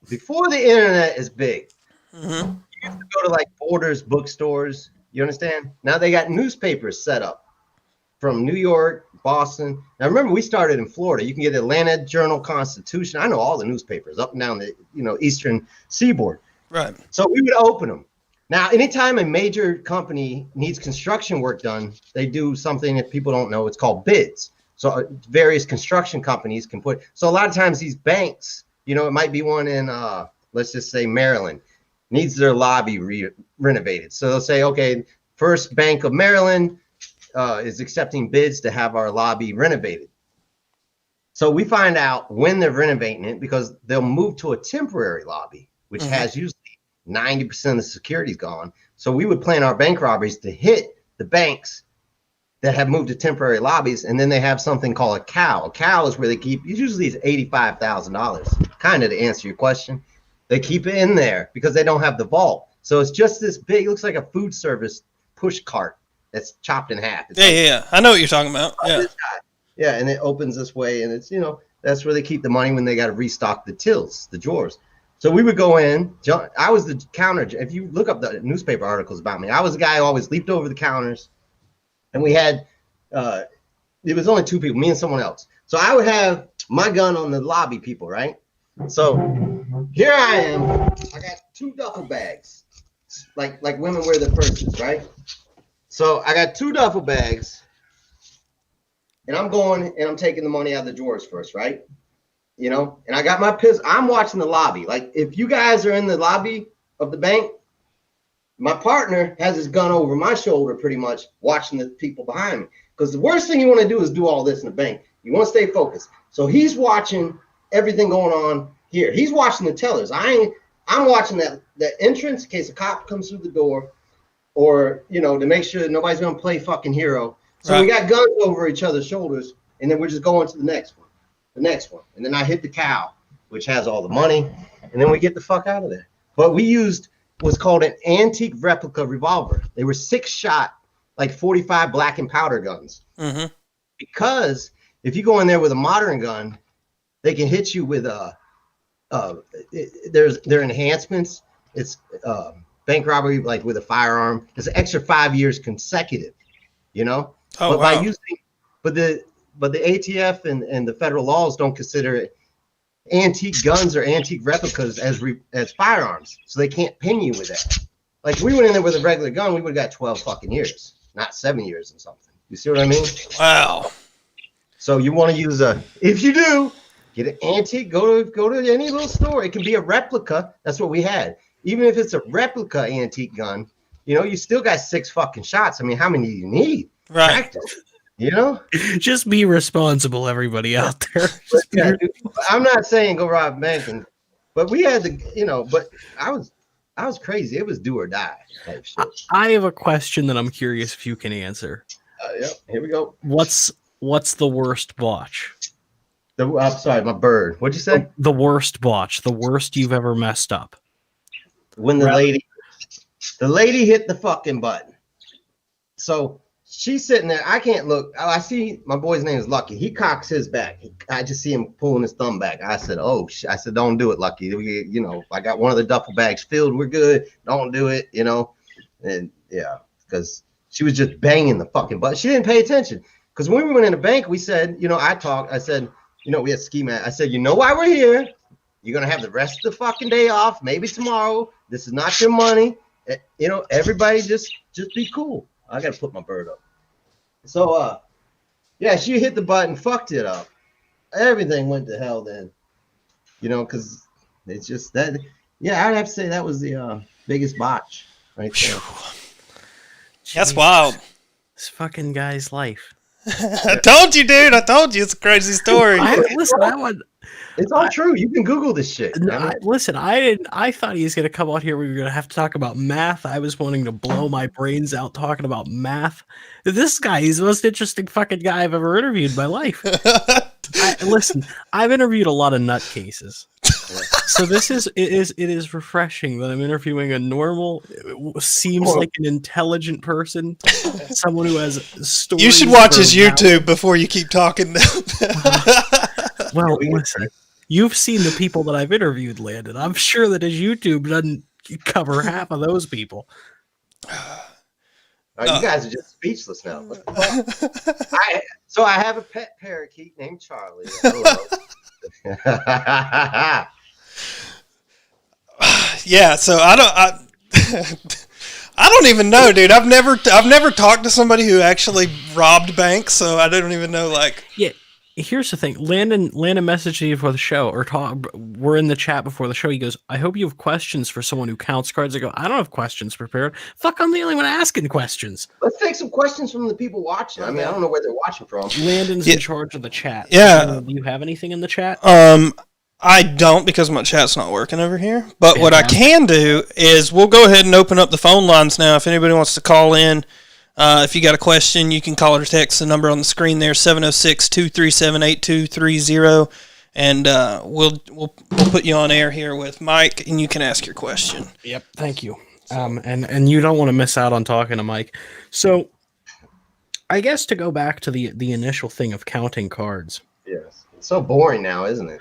before the internet is big. Mm-hmm. You used to go to like Borders bookstores. You understand? Now they got newspapers set up from New York, Boston. Now remember, we started in Florida. You can get Atlanta Journal-Constitution. I know all the newspapers up and down the eastern seaboard. Right. So we would open them. Now, anytime a major company needs construction work done, they do something that people don't know. It's called bids. So various construction companies can put. So a lot of times these banks, it might be one in, let's just say Maryland, needs their lobby renovated. So they'll say, okay, First Bank of Maryland is accepting bids to have our lobby renovated. So we find out when they're renovating it because they'll move to a temporary lobby, which has usually 90% of the security's gone. So we would plan our bank robberies to hit the banks that have moved to temporary lobbies, and then they have something called a cow. A cow is where they keep, usually it's $85,000, kind of to answer your question. They keep it in there because they don't have the vault. So it's just this big, it looks like a food service push cart that's chopped in half. It's yeah. I know what you're talking about. Yeah. Yeah, and it opens this way, and it's, that's where they keep the money when they got to restock the tills, the drawers. So we would go in. I was the counter. If you look up the newspaper articles about me, I was the guy who always leaped over the counters. And we had, it was only 2 people, me and someone else. So I would have my gun on the lobby people, right? So here I am. I got 2 duffel bags. like women wear the purses, right? So I got 2 duffel bags, and I'm going and I'm taking the money out of the drawers first, right? You know, and I got my pistol. I'm watching the lobby. Like, if you guys are in the lobby of the bank, my partner has his gun over my shoulder, pretty much watching the people behind me. Because the worst thing you want to do is do all this in the bank. You want to stay focused. So he's watching everything going on here. He's watching the tellers. I'm watching that entrance in case a cop comes through the door, or, you know, to make sure that nobody's going to play fucking hero. So we got guns over each other's shoulders, and then we're just going to the next one. And then I hit the cow, which has all the money, and then we get the fuck out of there. But we used what's called an antique replica revolver. They were 6-shot, like 45 black and powder guns. Mm-hmm. Because if you go in there with a modern gun, they can hit you with their enhancements. It's bank robbery, like with a firearm. It's an extra 5 years consecutive, you know. Oh, but wow. By using, but the ATF and the federal laws don't consider it antique guns or antique replicas as firearms, so they can't pin you with that. Like, we went in there with a regular gun, we would have got 12 fucking years, not 7 years and something. You see what I mean? Wow. So you want to use if you do, get an antique, go to any little store. It can be a replica. That's what we had. Even if it's a replica antique gun, you know, you still got 6 fucking shots. I mean, how many do you need? Right. Practice. You know, just be responsible, everybody out there. Yeah, I'm not saying go rob a bank, but we had to, you know. But I was crazy. It was do or die type shit. I have a question that I'm curious if you can answer. Yep. Here we go. What's the worst botch? I'm sorry, my bird. What'd you say? The worst botch. The worst you've ever messed up. When the lady hit the fucking button. So she's sitting there. I can't look. I see my boy's name is Lucky. He cocks his back. I just see him pulling his thumb back. I said, "Oh," I said, "Don't do it, Lucky. You know, I got one of the duffel bags filled. We're good. Don't do it." You know, and yeah, because she was just banging the fucking button. She didn't pay attention. Because when we went in the bank, we said, you know, I said, you know, we had ski mat. I said, you know why we're here? You're gonna have the rest of the fucking day off. Maybe tomorrow. This is not your money. You know, everybody just be cool. I gotta put my bird up. So yeah, she hit the button, fucked it up. Everything went to hell then. You know, because it's just that. Yeah, I'd have to say that was the biggest botch right there. That's wild. This fucking guy's life. I told you, dude. I told you it's a crazy story. It's all true. You can Google this shit. I thought he was going to come out here. We were going to have to talk about math. I was wanting to blow my brains out talking about math. This guy, he's the most interesting fucking guy I've ever interviewed in my life. I've interviewed a lot of nutcases. So it is refreshing that I'm interviewing a normal, seems like an intelligent person, someone who has stories. You should watch his YouTube before you keep talking. Well, listen, you've seen the people that I've interviewed, Landon. I'm sure that his YouTube doesn't cover half of those people. You guys are just speechless now. What the fuck? So I have a pet parakeet named Charlie. Yeah, so I don't even know, dude. I've never talked to somebody who actually robbed banks, so I don't even know. Like, yeah. Here's the thing. Landon messaged you before the show, we're in the chat before the show. He goes, "I hope you have questions for someone who counts cards." I go, "I don't have questions prepared. Fuck, I'm the only one asking questions." Let's take some questions from the people watching. I mean, I don't know where they're watching from. Landon's in charge of the chat. Yeah. Do you have anything in the chat? I don't, because my chat's not working over here. But what I can do is we'll go ahead and open up the phone lines now. If anybody wants to call in, if you got a question, you can call or text the number on the screen there, 706-237-8230, and we'll put you on air here with Mike, and you can ask your question. Yep, thank you. And you don't want to miss out on talking to Mike. So, I guess to go back to the initial thing of counting cards. Yes, it's so boring now, isn't it?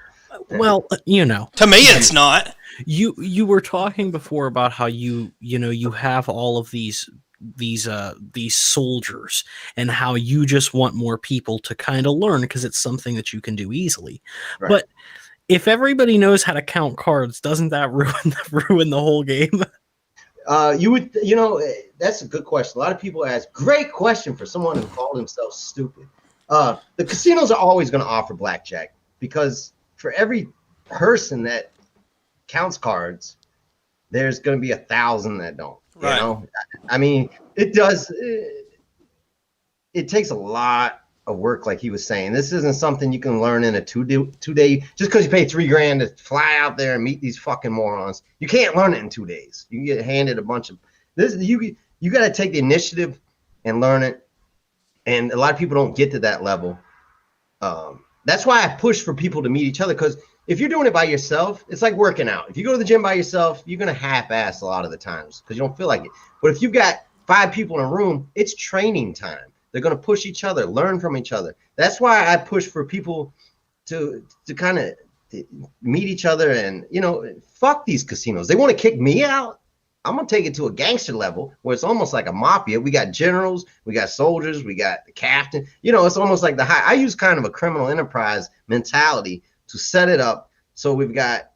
Well, you know, to me, it's not. You were talking before about how you have all of these soldiers, and how you just want more people to kind of learn because it's something that you can do easily. Right. But if everybody knows how to count cards, doesn't that ruin the whole game? You would, that's a good question. A lot of people ask, great question for someone who called themselves stupid. The casinos are always going to offer blackjack because for every person that counts cards, there's going to be 1,000 that don't. Right. You know, I mean, it does. It takes a lot of work, like he was saying. This isn't something you can learn in a two-day. Just because you pay $3,000 to fly out there and meet these fucking morons, you can't learn it in 2 days. You can get handed a bunch of this. You got to take the initiative and learn it. And a lot of people don't get to that level. That's why I push for people to meet each other, because if you're doing it by yourself, it's like working out. If you go to the gym by yourself, you're going to half-ass a lot of the times because you don't feel like it. But if you've got 5 people in a room, it's training time. They're going to push each other, learn from each other. That's why I push for people to kind of meet each other and, fuck these casinos. They want to kick me out. I'm going to take it to a gangster level where it's almost like a mafia. We got generals, we got soldiers, we got the captain. It's almost like I use kind of a criminal enterprise mentality to set it up. So we've got,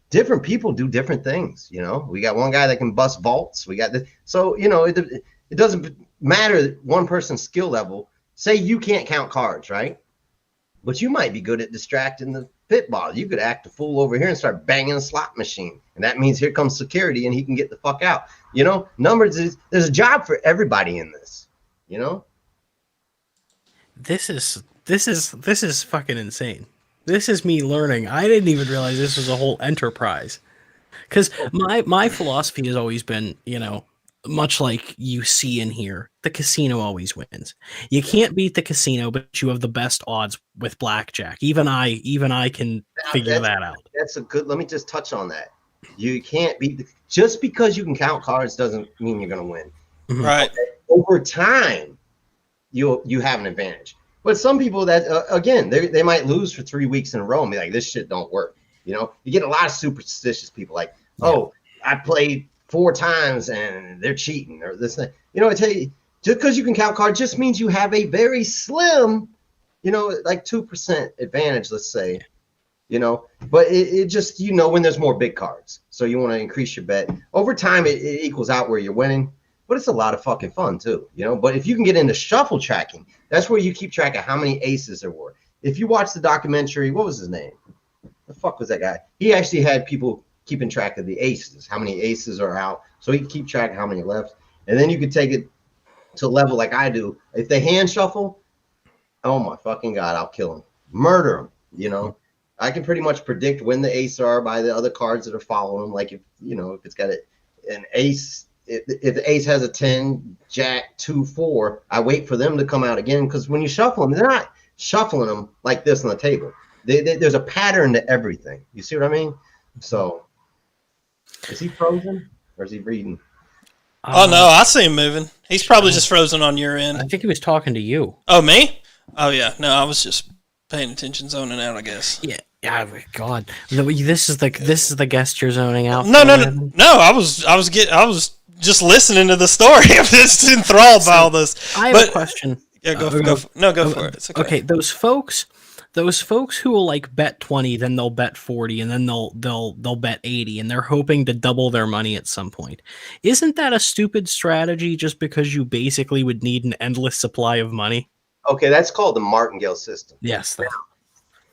different people do different things. We got one guy that can bust vaults. We got this. So, it doesn't matter one person's skill level. Say you can't count cards, right? But you might be good at distracting the pit ball. You could act a fool over here and start banging a slot machine. And that means here comes security and he can get the fuck out. Numbers there's a job for everybody in this, This is fucking insane. This is me learning. I didn't even realize this was a whole enterprise. Because my philosophy has always been, much like you see in here, the casino always wins. You can't beat the casino, but you have the best odds with blackjack. Even I can figure that out. That's a good. Let me just touch on that. You can't beat just because you can count cards doesn't mean you're going to win. Right. Okay? Over time, you have an advantage. But some people that again they might lose for 3 weeks in a row and be like, this shit don't work. You get a lot of superstitious people like, oh, I played 4 times and they're cheating or this thing. I tell you, just because you can count cards just means you have a very slim, like 2% advantage, let's say, but it just, when there's more big cards. So you want to increase your bet. Over time, it equals out where you're winning, but it's a lot of fucking fun too, But if you can get into shuffle tracking, that's where you keep track of how many aces there were. If you watch the documentary, what was his name? The fuck was that guy? He actually had people keeping track of the aces, how many aces are out, so he can keep track of how many left. And then you could take it to a level like I do. If they hand shuffle, oh my fucking God, I'll kill him. Murder him, I can pretty much predict when the aces are by the other cards that are following them. Like if it's got an ace, if the ace has a 10, jack, 2, 4, I wait for them to come out again, because when you shuffle them, they're not shuffling them like this on the table. There's a pattern to everything. You see what I mean? So is he frozen or is he reading? Oh, no, I see him moving. He's probably just frozen on your end. I think he was talking to you. Oh, me? Oh, yeah. No, I was just paying attention, zoning out, I guess. Yeah. Yeah, God. This is the guest you're zoning out. No. I was just listening to the story. I'm just enthralled by all this. I have a question. Yeah, go for it. It's okay. Okay, those folks who will like bet 20, then they'll bet 40, and then they'll bet 80, and they're hoping to double their money at some point. Isn't that a stupid strategy just because you basically would need an endless supply of money? Okay, that's called the martingale system. Yes.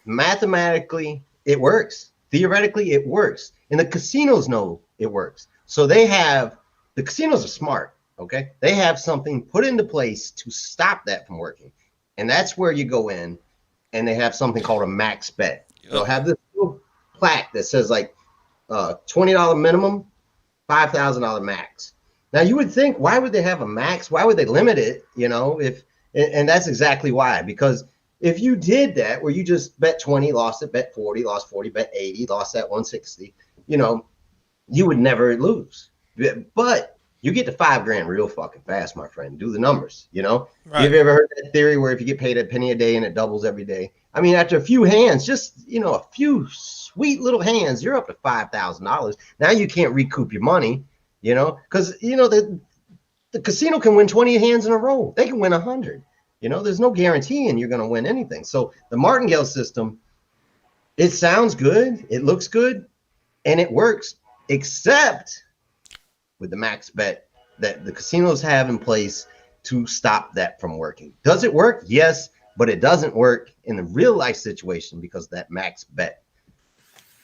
Mathematically, it works. Theoretically, it works. And the casinos know it works. So the casinos are smart, okay? They have something put into place to stop that from working. And that's where you go in, and they have something called a max bet. They'll have this little plaque that says like $20 minimum, $5,000 max. Now you would think, why would they have a max? Why would they limit it? And that's exactly why. Because if you did that, where you just bet 20, lost it, bet 40, lost 40, bet 80, lost that 160, you would never lose. But you get to $5,000 real fucking fast, my friend. Do the numbers, Right. Have you ever heard that theory where if you get paid a penny a day and it doubles every day? I mean, after a few hands, just, a few sweet little hands, you're up to $5,000. Now you can't recoup your money, because, the casino can win 20 hands in a row. They can win 100. There's no guaranteeing you're going to win anything. So the martingale system, it sounds good, it looks good, and it works, except with the max bet that the casinos have in place to stop that from working. Does it work? Yes, but it doesn't work in the real life situation because of that max bet.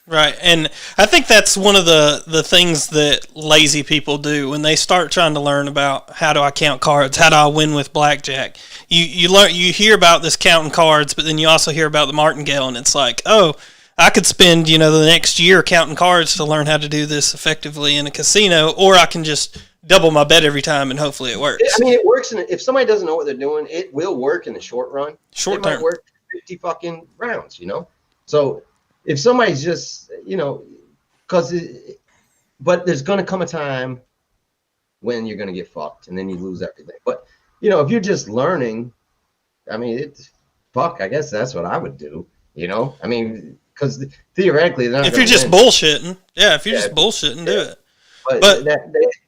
Right, and I think that's one of the things that lazy people do when they start trying to learn about how do I count cards, how do I win with blackjack. You hear about this counting cards, but then you also hear about the martingale, and it's like, oh, I could spend the next year counting cards to learn how to do this effectively in a casino, or I can just double my bet every time and hopefully it works. I mean, it works. If somebody doesn't know what they're doing, it will work in the short run. Short it term, might work 50 fucking rounds. So. If somebody's just, but there's going to come a time when you're going to get fucked and then you lose everything. But, if you're just learning, I mean, I guess that's what I would do, I mean, because theoretically, if you're just bullshitting, do it. But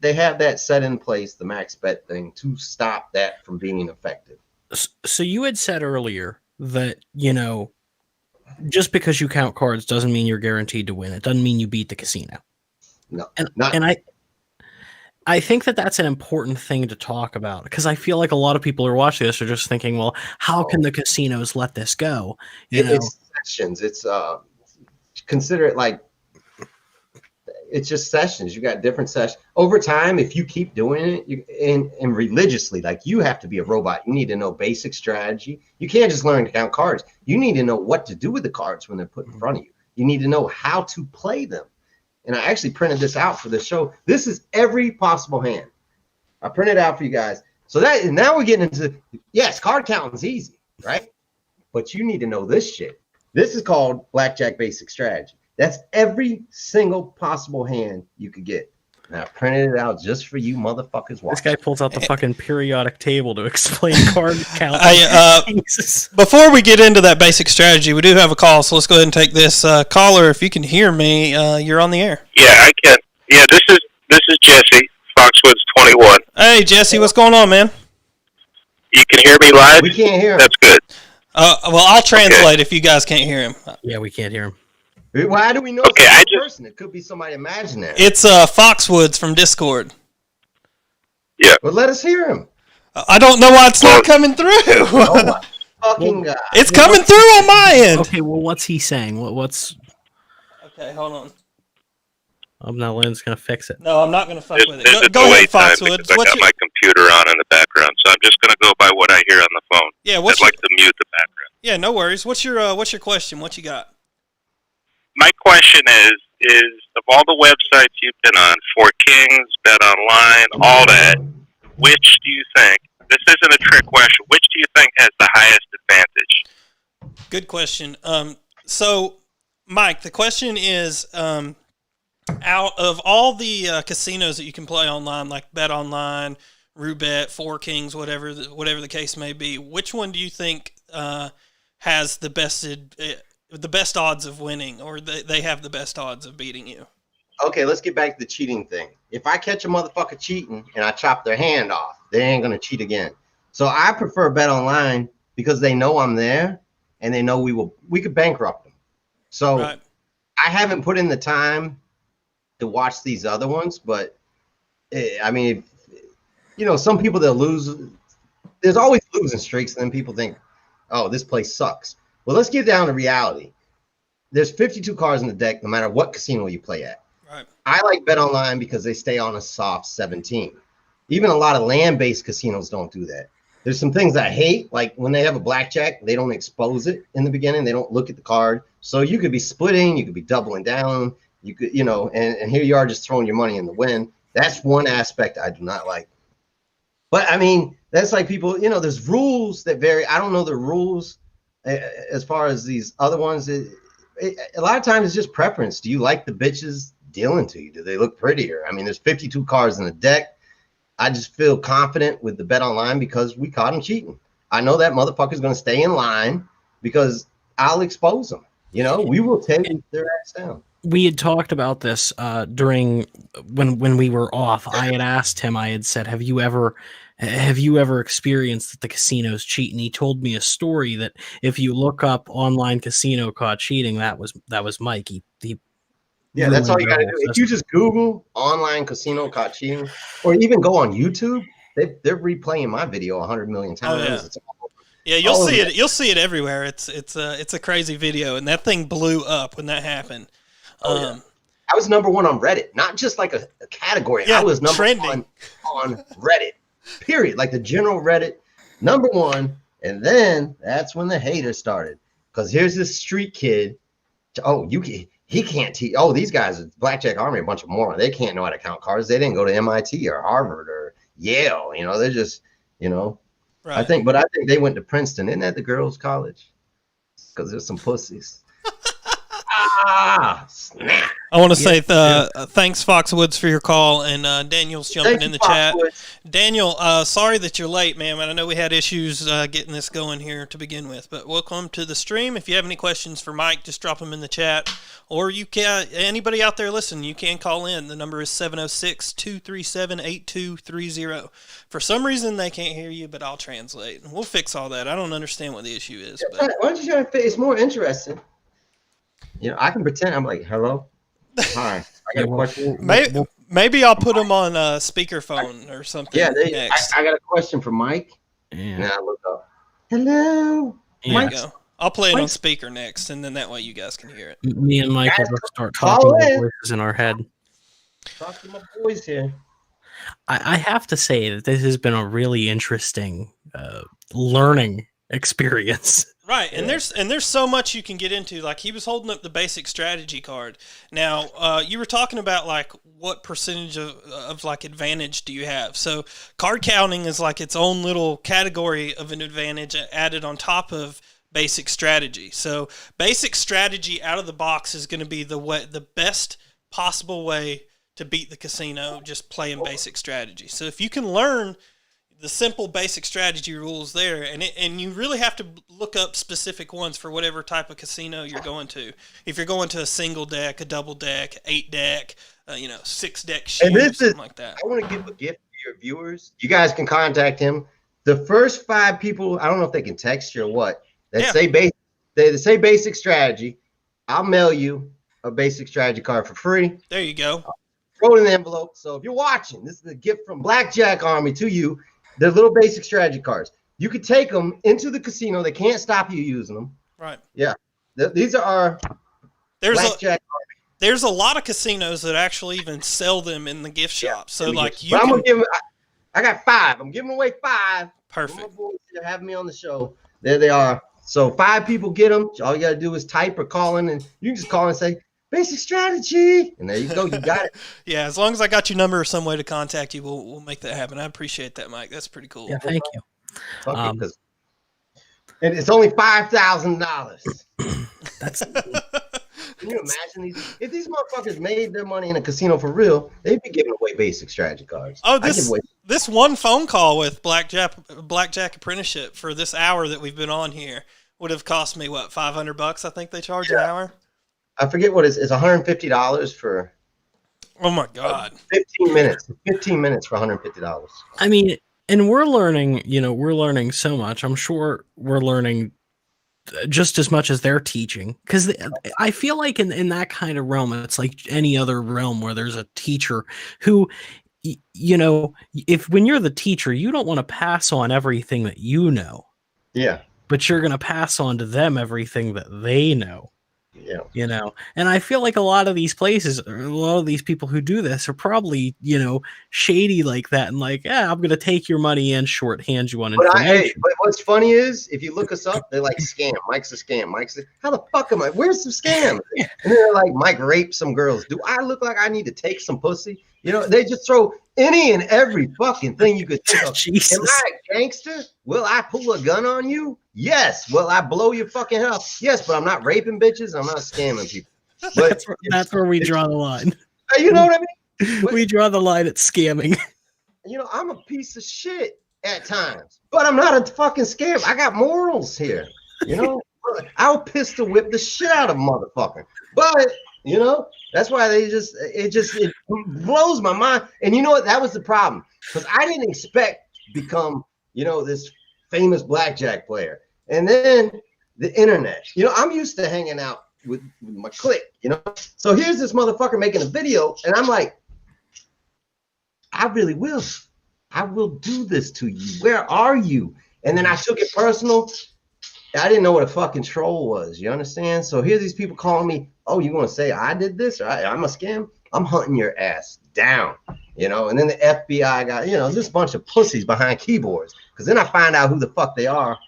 they have that set in place, the max bet thing, to stop that from being effective. So you had said earlier that, just because you count cards doesn't mean you're guaranteed to win. It doesn't mean you beat the casino. No, and I think that that's an important thing to talk about because I feel like a lot of people who are watching this are just thinking, well, how can the casinos let this go? It's sessions. It's consider it like it's just sessions. You got different sessions over time. If you keep doing it and religiously, like you have to be a robot. You need to know basic strategy. You can't just learn to count cards. You need to know what to do with the cards when they're put in front of you. You need to know how to play them. And I actually printed this out for the show. This is every possible hand. I printed it out for you guys. So now we're getting into, yes, card counting is easy, right? But you need to know this shit. This is called Blackjack Basic Strategy. That's every single possible hand you could get. And I printed it out just for you motherfuckers watching. This guy pulls out the fucking periodic table to explain card count. Before we get into that basic strategy, we do have a call, so let's go ahead and take this. Caller, if you can hear me, you're on the air. Yeah, I can. Yeah, this is Jesse, Foxwoods 21. Hey, Jesse, what's going on, man? You can hear me live? We can't hear him. That's good. Well, I'll translate if you guys can't hear him. Yeah, we can't hear him. Why do we know it's a person? It could be somebody imaginary. It's Foxwoods from Discord. Yeah. But let us hear him. I don't know why it's not coming through. Oh my fucking God. It's coming through on my end. Okay, well, what's he saying? What's... Okay, hold on. Now Lynn's going to fix it. No, I'm not going to fuck with it. There's a Go delay ahead, time Foxwoods. because I got my computer on in the background, so I'm just going to go by what I hear on the phone. Yeah, I'd like to mute the background. Yeah, no worries. What's your question? What you got? My question is of all the websites you've been on, Four Kings, Bet Online, all that, which do you think, this isn't a trick question, which do you think has the highest advantage? Good question. So, Mike, the question is, out of all the casinos that you can play online, like Bet Online, Roulette, Four Kings, whatever the case may be, which one do you think has the best odds of winning, or they have the best odds of beating you? Okay, let's get back to the cheating thing. If I catch a motherfucker cheating and I chop their hand off, they ain't gonna cheat again. So I prefer Bet Online because they know I'm there and they know we could bankrupt them. So right. I haven't put in the time to watch these other ones, but I mean, some people that lose, there's always losing streaks, and then people think, oh, this place sucks. Well, let's get down to reality. There's 52 cards in the deck, no matter what casino you play at. Right. I like Bet Online because they stay on a soft 17. Even a lot of land-based casinos don't do that. There's some things I hate, like when they have a blackjack, they don't expose it in the beginning. They don't look at the card. So you could be splitting, you could be doubling down, you could, and here you are just throwing your money in the wind. That's one aspect I do not like. But I mean, that's like people, there's rules that vary. I don't know the rules as far as these other ones. A lot of times it's just preference. Do you like the bitches dealing to you? Do they look prettier? I mean, there's 52 cards in the deck. I just feel confident with the Bet Online because we caught him cheating. I know that motherfucker's going to stay in line because I'll expose them. We will take their ass down. We had talked about this during when we were off. I had asked him, I had said, have you ever experienced that the casinos cheat? And he told me a story that if you look up online casino caught cheating, that was Mike. He Yeah, that's all you got to do. If you just Google online casino caught cheating, or even go on YouTube, they're replaying my video 100 million times. Oh, yeah. It's Yeah, you'll see it. You'll see it everywhere. It's a crazy video, and that thing blew up when that happened. Yeah. I was number one on Reddit, not just like a category. Yeah, I was number trending. one on Reddit, period. Like the general Reddit, number one. And then that's when the haters started. Because here's this street kid. Oh, he can't teach. Oh, these guys at Blackjack Army, a bunch of morons. They can't know how to count cards. They didn't go to MIT or Harvard or Yale. You know, they're just, you know. Right. I think they went to Princeton. Isn't that the girls' college? Because there's some pussies. Snap. I want to say thanks, Foxwoods, for your call, and Daniel's jumping in the chat. Daniel, sorry that you're late, man. I know we had issues getting this going here to begin with, but welcome to the stream. If you have any questions for Mike, just drop them in the chat, or you can. Anybody out there listening, you can call in. The number is 706-237-8230. For some reason, they can't hear you, but I'll translate. We'll fix all that. I don't understand what the issue is. Why don't you try to fit? It's more interesting. You know, I can pretend I'm like, hello, hi. I got a question. Maybe I'll put them on speakerphone or something. Yeah, next. I got a question for Mike. Yeah. Now look up. Hello. There you go. I'll play it on speaker next, and then that way you guys can hear it. Me and Mike will start talking with voices in our head. Talk to my boys here. I have to say that this has been a really interesting learning experience. Right, and there's so much you can get into. Like, he was holding up the basic strategy card. Now, you were talking about like what percentage of like advantage do you have? So card counting is like its own little category of an advantage added on top of basic strategy. So basic strategy out of the box is going to be the best possible way to beat the casino, just playing basic strategy. So if you can learn the simple basic strategy rules there, and you really have to look up specific ones for whatever type of casino you're going to. If you're going to a single deck, a double deck, 8 deck, 6 deck sheet, something like that. I want to give a gift to your viewers. You guys can contact him. The first 5 people, I don't know if they can text you or what, that say basic strategy, I'll mail you a basic strategy card for free. There you go. Throw it in the envelope. So if you're watching, this is a gift from Blackjack Army to you. They're little basic strategy cards. You could take them into the casino. They can't stop you using them. Right. Yeah. These are our Blackjack Army. There's a lot of casinos that actually even sell them in the gift shop. So like I'm gonna give them, I got 5. I'm giving away 5. Perfect. My boys are having me on the show. There they are. So 5 people get them. All you got to do is type or call in, and you can just call and say, basic strategy, and there you go. You got it. Yeah, as long as I got your number or some way to contact you, we'll make that happen. I appreciate that, Mike. That's pretty cool. Yeah, thank you. And it's only $5,000. That's. Can you imagine if these motherfuckers made their money in a casino for real? They'd be giving away basic strategy cards. Oh, this one phone call with Blackjack Apprenticeship for this hour that we've been on here would have cost me what, $500? I think they charge an hour. I forget what it's $150 for. Oh my God. 15 minutes. 15 minutes for $150. I mean, and we're learning so much. I'm sure we're learning just as much as they're teaching, because I feel like in that kind of realm, it's like any other realm where there's a teacher who, if when you're the teacher, you don't want to pass on everything that you know. Yeah. But you're going to pass on to them everything that they know. Yeah. And I feel like a lot of these places, or a lot of these people who do this are probably, shady like that, and like, I'm going to take your money and shorthand you on information. But what's funny is, if you look us up, they're like, scam. Mike's a scam. How the fuck am I? Where's the scam? And they're like, Mike raped some girls. Do I look like I need to take some pussy? They just throw any and every fucking thing you could think of. Jesus. Am I a gangster? Will I pull a gun on you? Yes. Will I blow your fucking head off? Yes, but I'm not raping bitches. I'm not scamming people. But that's where we draw the line. You know what I mean? We draw the line at scamming. I'm a piece of shit at times, but I'm not a fucking scam. I got morals here. I'll pistol whip the shit out of a motherfucker. But that's why it blows my mind. And you know what? That was the problem, because I didn't expect to become, this famous blackjack player. And then the internet, I'm used to hanging out with my click, you know. So here's this motherfucker making a video, and I'm like, I really will. I will do this to you. Where are you? And then I took it personal. I didn't know what a fucking troll was. You understand? So here's these people calling me, oh, you want to say I did this or I'm a scam? I'm hunting your ass down, you know? And then the FBI got, you know, just a bunch of pussies behind keyboards. Because then I find out who the fuck they are.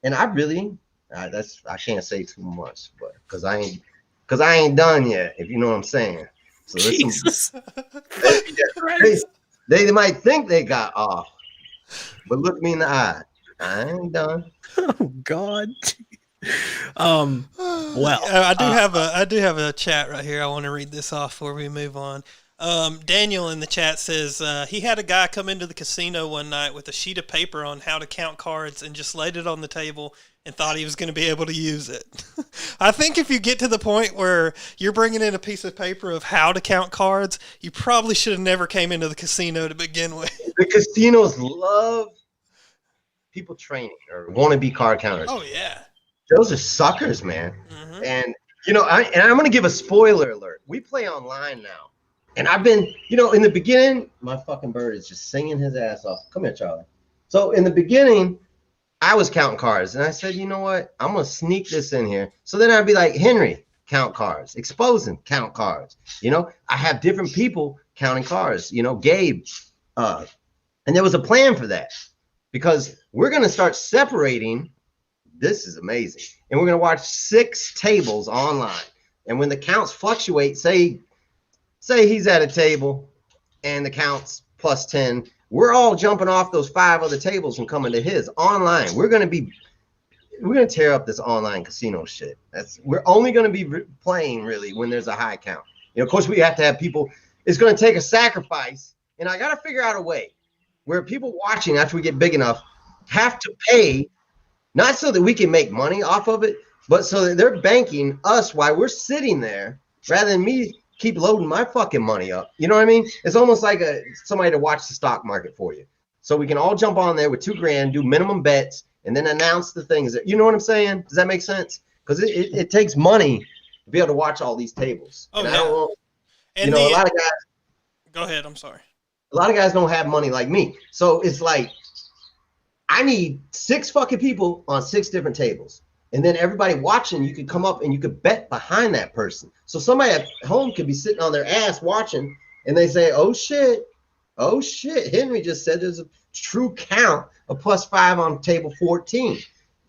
And I really, I can't say too much, but because I ain't done yet, if you know what I'm saying. So Jesus. They might think they got off, but look me in the eye. I ain't done. Oh God. Well, I do have a chat right here. I want to read this off before we move on. Daniel in the chat says he had a guy come into the casino one night with a sheet of paper on how to count cards and just laid it on the table and thought he was going to be able to use it. I think if you get to the point where you're bringing in a piece of paper of how to count cards, you probably should have never came into the casino to begin with. The casinos love people training or want to be card counters. Oh yeah, those are suckers, man. Mm-hmm. And you know, I'm going to give a spoiler alert. We play online now, and I've been, you know, in the beginning, my fucking bird is just singing his ass off. Come here, Charlie. So in the beginning, I was counting cards, and I said, you know what? I'm going to sneak this in here. So then I'd be like, Henry, count cards. Exposing, count cards. You know, I have different people counting cards. You know, Gabe, and there was a plan for that. Because we're going to start separating. This is amazing. And we're going to watch 6 tables online. And when the counts fluctuate, say he's at a table and the counts plus 10, we're all jumping off those 5 other tables and coming to his online. We're going to tear up this online casino shit. We're only going to be playing really when there's a high count. You know, of course we have to have people. It's going to take a sacrifice. And I got to figure out a way where people watching after we get big enough have to pay, not so that we can make money off of it, but so that they're banking us while we're sitting there rather than me keep loading my fucking money up. You know what I mean? It's almost like somebody to watch the stock market for you. So we can all jump on there with $2,000, do minimum bets, and then announce the things that, you know what I'm saying? Does that make sense? Because it takes money to be able to watch all these tables. Oh, and yeah. I don't, you know, a lot of guys. Go ahead. I'm sorry. A lot of guys don't have money like me. So it's like, I need 6 fucking people on 6 different tables. And then everybody watching, you could come up and you could bet behind that person. So somebody at home could be sitting on their ass watching and they say, oh shit, Henry just said there's a true count of +5 on table 14.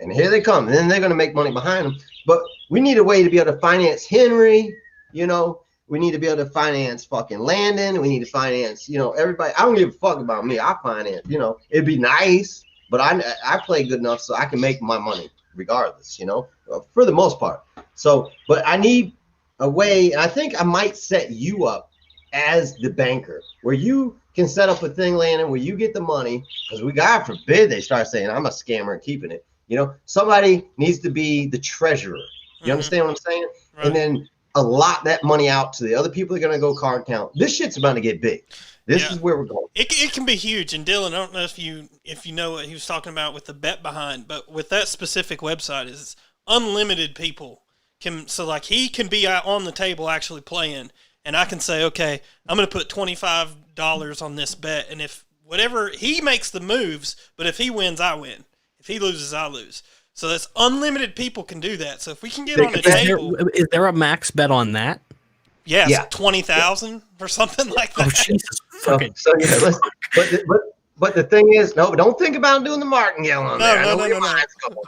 And here they come. And then they're going to make money behind them. But we need a way to be able to finance Henry, you know. We need to be able to finance fucking Landon. We need to finance, you know, everybody. I don't give a fuck about me. I finance, you know, it'd be nice, but I play good enough so I can make my money regardless, you know, for the most part. So, but I need a way. I think I might set you up as the banker where you can set up a thing, Landon, where you get the money, because we, God forbid, they start saying I'm a scammer and keeping it. You know, somebody needs to be the treasurer. You understand what I'm saying? Right. And then allot that money out to the other people that are going to go card count. This shit's about to get big. This is where we're going. It can be huge. And Dillan, I don't know if you know what he was talking about with the bet behind, but with that specific website is unlimited people so like he can be out on the table actually playing, and I can say, okay, I'm going to put $25 on this bet, and if whatever he makes the moves, but if he wins, I win. If he loses, I lose. So that's unlimited people can do that. So if we can get on the table, is there a max bet on that? Yes, yeah. 20,000 or something like that. Oh Jesus! So yeah, but the thing is, no, don't think about doing the martingale on there. No.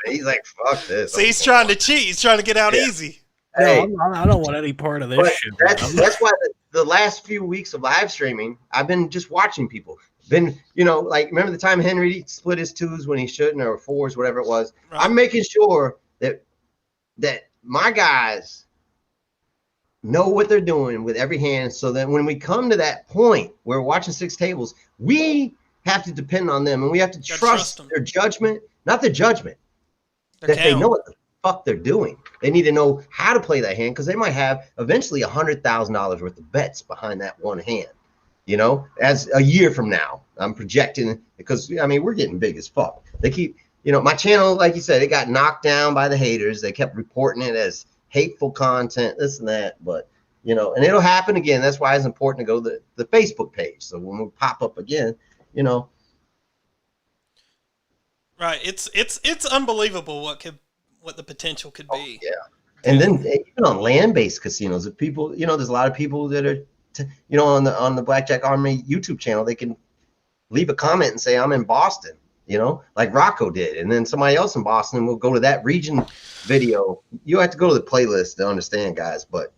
He's like, fuck this. See, he's trying to cheat. He's trying to get out easy. Hey, no, I don't want any part of this shit. That's why the last few weeks of live streaming, I've been just watching people. You know, like, remember the time Henry split his 2s when he shouldn't, or 4s, whatever it was. Right. I'm making sure that my guys know what they're doing with every hand, so that when we come to that point where we're watching 6 tables, we have to depend on them, and we have to trust their judgment, not their judgment, that they know what the fuck they're doing. They need to know how to play that hand, because they might have eventually $100,000 worth of bets behind that one hand. You know, as a year from now, I'm projecting, because I mean, we're getting big as fuck. They keep, you know, my channel, like you said, it got knocked down by the haters. They kept reporting it as hateful content, this and that. But you know, and it'll happen again. That's why it's important to go to the Facebook page. So when we pop up again, you know. Right. It's unbelievable what the potential could be. Yeah. And then even on land-based casinos, if people, you know, there's a lot of people that are, you know, on the Blackjack Army YouTube channel, they can leave a comment and say, I'm in Boston, you know, like Rocco did. And then somebody else in Boston will go to that region video. You have to go to the playlist to understand, guys. But,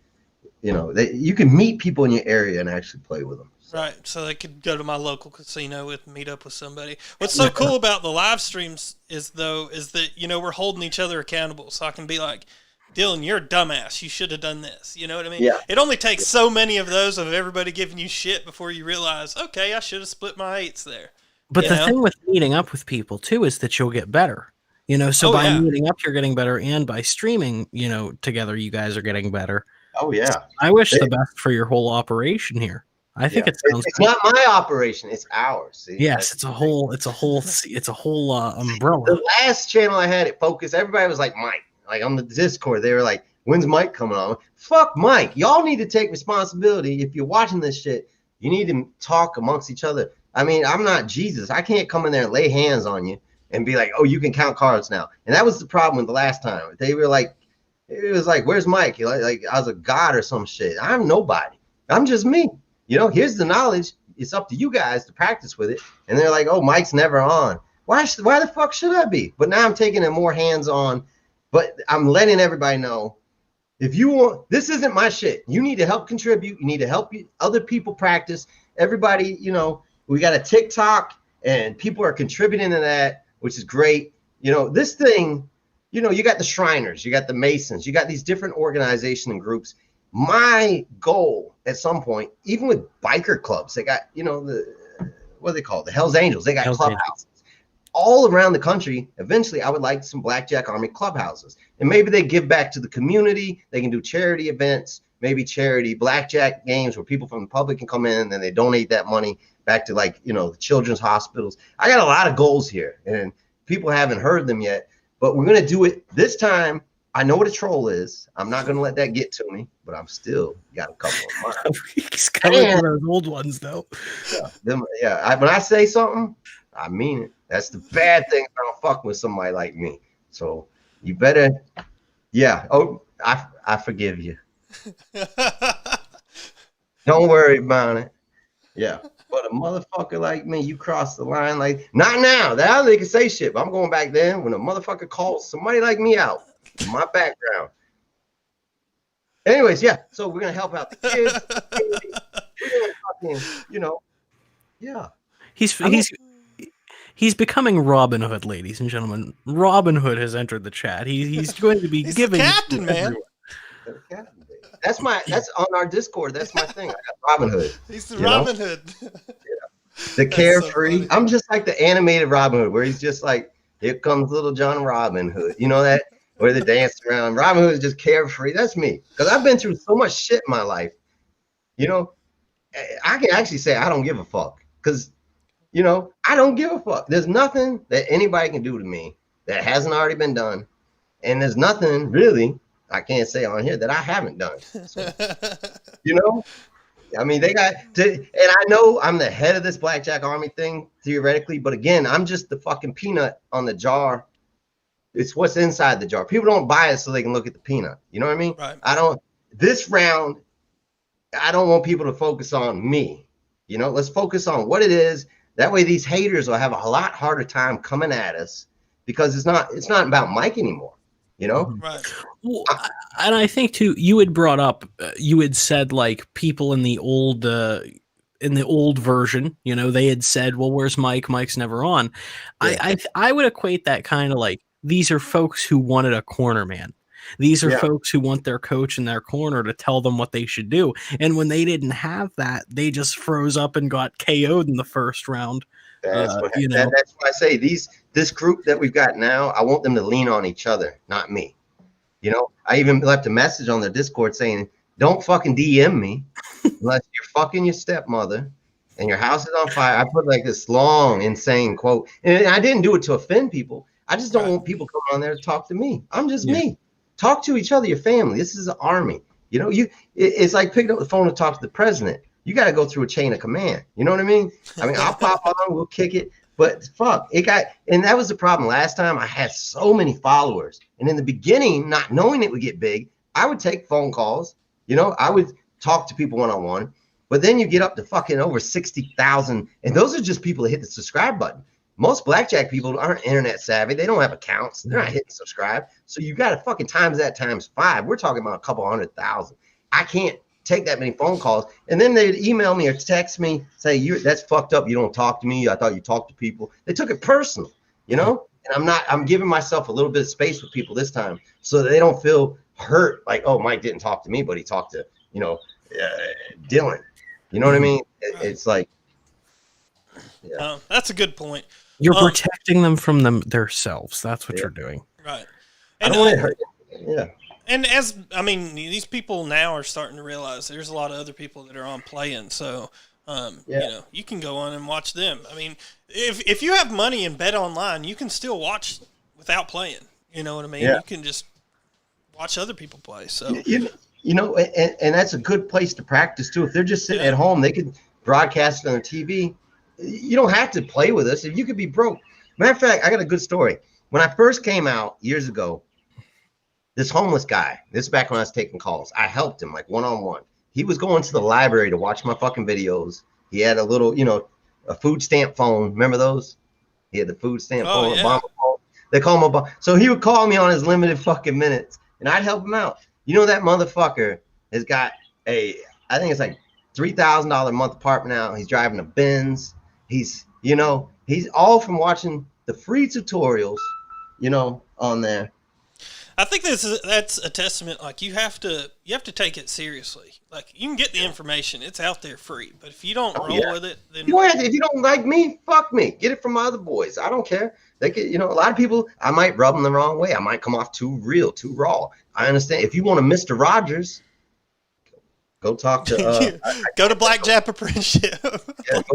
you know, you can meet people in your area and actually play with them. Right, so they could go to my local casino and meet up with somebody. What's so cool about the live streams is that, you know, we're holding each other accountable. So I can be like, Dillan, you're a dumbass. You should have done this. You know what I mean? Yeah. It only takes so many of those of everybody giving you shit before you realize, okay, I should have split my eights there. But the thing with meeting up with people, too, is that you'll get better. You know, so by meeting up, you're getting better. And by streaming, you know, together, you guys are getting better. Oh, yeah. So I wish the best for your whole operation here. I think it sounds. It's not my operation; it's ours. See? Yes, it's a whole umbrella. The last channel I had it focused, everybody was like Mike, like on the Discord. They were like, "When's Mike coming on?" Fuck Mike! Y'all need to take responsibility. If you're watching this shit, you need to talk amongst each other. I mean, I'm not Jesus. I can't come in there and lay hands on you and be like, "Oh, you can count cards now." And that was the problem with the last time. They were like, "It was like, where's Mike?" Like I was a god or some shit. I'm nobody. I'm just me. You know, here's the knowledge. It's up to you guys to practice with it. And they're like, oh, Mike's never on. Why the fuck should I be? But now I'm taking it more hands-on. But I'm letting everybody know, if you want, this isn't my shit. You need to help contribute. You need to help other people practice. Everybody, you know, we got a TikTok, and people are contributing to that, which is great. You know, this thing, you know, you got the Shriners, you got the Masons, you got these different organizations and groups. My goal at some point, even with biker clubs, they got, you know, what are they called? The Hells Angels. They got clubhouses all around the country. Eventually, I would like some Blackjack Army clubhouses. And maybe they give back to the community. They can do charity events, maybe charity blackjack games where people from the public can come in and they donate that money back to, like, you know, the children's hospitals. I got a lot of goals here, and people haven't heard them yet. But we're going to do it this time. I know what a troll is. I'm not going to let that get to me, but I'm still got a couple of mine. He's coming for those old ones, though. When I say something, I mean it. That's the bad thing about fucking with somebody like me. So you better, I forgive you. Don't worry about it. Yeah. But a motherfucker like me, you cross the line like, not now. Now they can say shit, but I'm going back then when a motherfucker calls somebody like me out. My background. Anyways, yeah. So we're gonna help out the kids. We're gonna fucking, you know, yeah. He's becoming Robin Hood, ladies and gentlemen. Robin Hood has entered the chat. He's going to be giving the captain, man. That's on our Discord. That's my thing. I got Robin Hood. He's the Robin Hood. The carefree. So I'm just like the animated Robin Hood, where he's just like, here comes little John Robin Hood. You know that? Where they dance around. Robin Hood is just carefree. That's me. Because I've been through so much shit in my life. You know, I can actually say I don't give a fuck. Because, you know, I don't give a fuck. There's nothing that anybody can do to me that hasn't already been done. And there's nothing really I can't say on here that I haven't done. So, you know, I mean, they got to, and I know I'm the head of this Blackjack Army thing, theoretically. But again, I'm just the fucking peanut on the jar. It's what's inside the jar. People don't buy it so they can look at the peanut. You know what I mean? Right. This round, I don't want people to focus on me. You know, let's focus on what it is. That way these haters will have a lot harder time coming at us because it's not about Mike anymore. You know? Right. Well, and I think too, you had brought up, you had said like people in the old version, you know, they had said, well, where's Mike? Mike's never on. Yeah. I would equate that kind of like, these are folks who wanted a corner man. These are folks who want their coach in their corner to tell them what they should do. And when they didn't have that, they just froze up and got KO'd in the first round. That's what I say. This group that we've got now, I want them to lean on each other, not me. You know, I even left a message on their Discord saying, don't fucking DM me unless you're fucking your stepmother and your house is on fire. I put like this long, insane quote. And I didn't do it to offend people. I just don't want people coming on there to talk to me. I'm just me. Talk to each other, your family. This is an army. You know, it's like picking up the phone to talk to the president. You got to go through a chain of command. You know what I mean? I'll pop on, we'll kick it. But fuck, and that was the problem. Last time I had so many followers. And in the beginning, not knowing it would get big, I would take phone calls. You know, I would talk to people one-on-one. But then you get up to fucking over 60,000. And those are just people that hit the subscribe button. Most blackjack people aren't internet savvy. They don't have accounts. They're not hitting subscribe. So you got to fucking times that times 5. We're talking about a couple 100,000. I can't take that many phone calls. And then they'd email me or text me, say, that's fucked up. You don't talk to me. I thought you talked to people. They took it personal, you know? And I'm giving myself a little bit of space with people this time so that they don't feel hurt. Like, oh, Mike didn't talk to me, but he talked to, Dillan. You know what I mean? It's like, yeah. That's a good point. You're protecting them from themselves. That's what you're doing. Right. And I don't want to hurt you. Yeah. And these people now are starting to realize there's a lot of other people that are on playing. So, you can go on and watch them. I mean, if you have money and bet online, you can still watch without playing. You know what I mean? Yeah. You can just watch other people play. So, and that's a good place to practice too. If they're just sitting at home, they could broadcast it on their TV. You don't have to play with us. If you could be broke. Matter of fact, I got a good story. When I first came out years ago, this homeless guy, this is back when I was taking calls, I helped him like one-on-one. He was going to the library to watch my fucking videos. He had a little, a food stamp phone. Remember those? He had the food stamp phone, Obama phone. They call him Obama. So he would call me on his limited fucking minutes, and I'd help him out. You know, that motherfucker has got I think it's like $3,000 a month apartment now. He's driving a Benz. He's all from watching the free tutorials, on there. I think that's a testament. Like you have to take it seriously. Like you can get the information; it's out there free. But if you don't roll with it, then if you don't like me, fuck me. Get it from my other boys. I don't care. They could, a lot of people. I might rub them the wrong way. I might come off too real, too raw. I understand. If you want a Mr. Rogers, go talk to. Go to Blackjack Apprenticeship. Go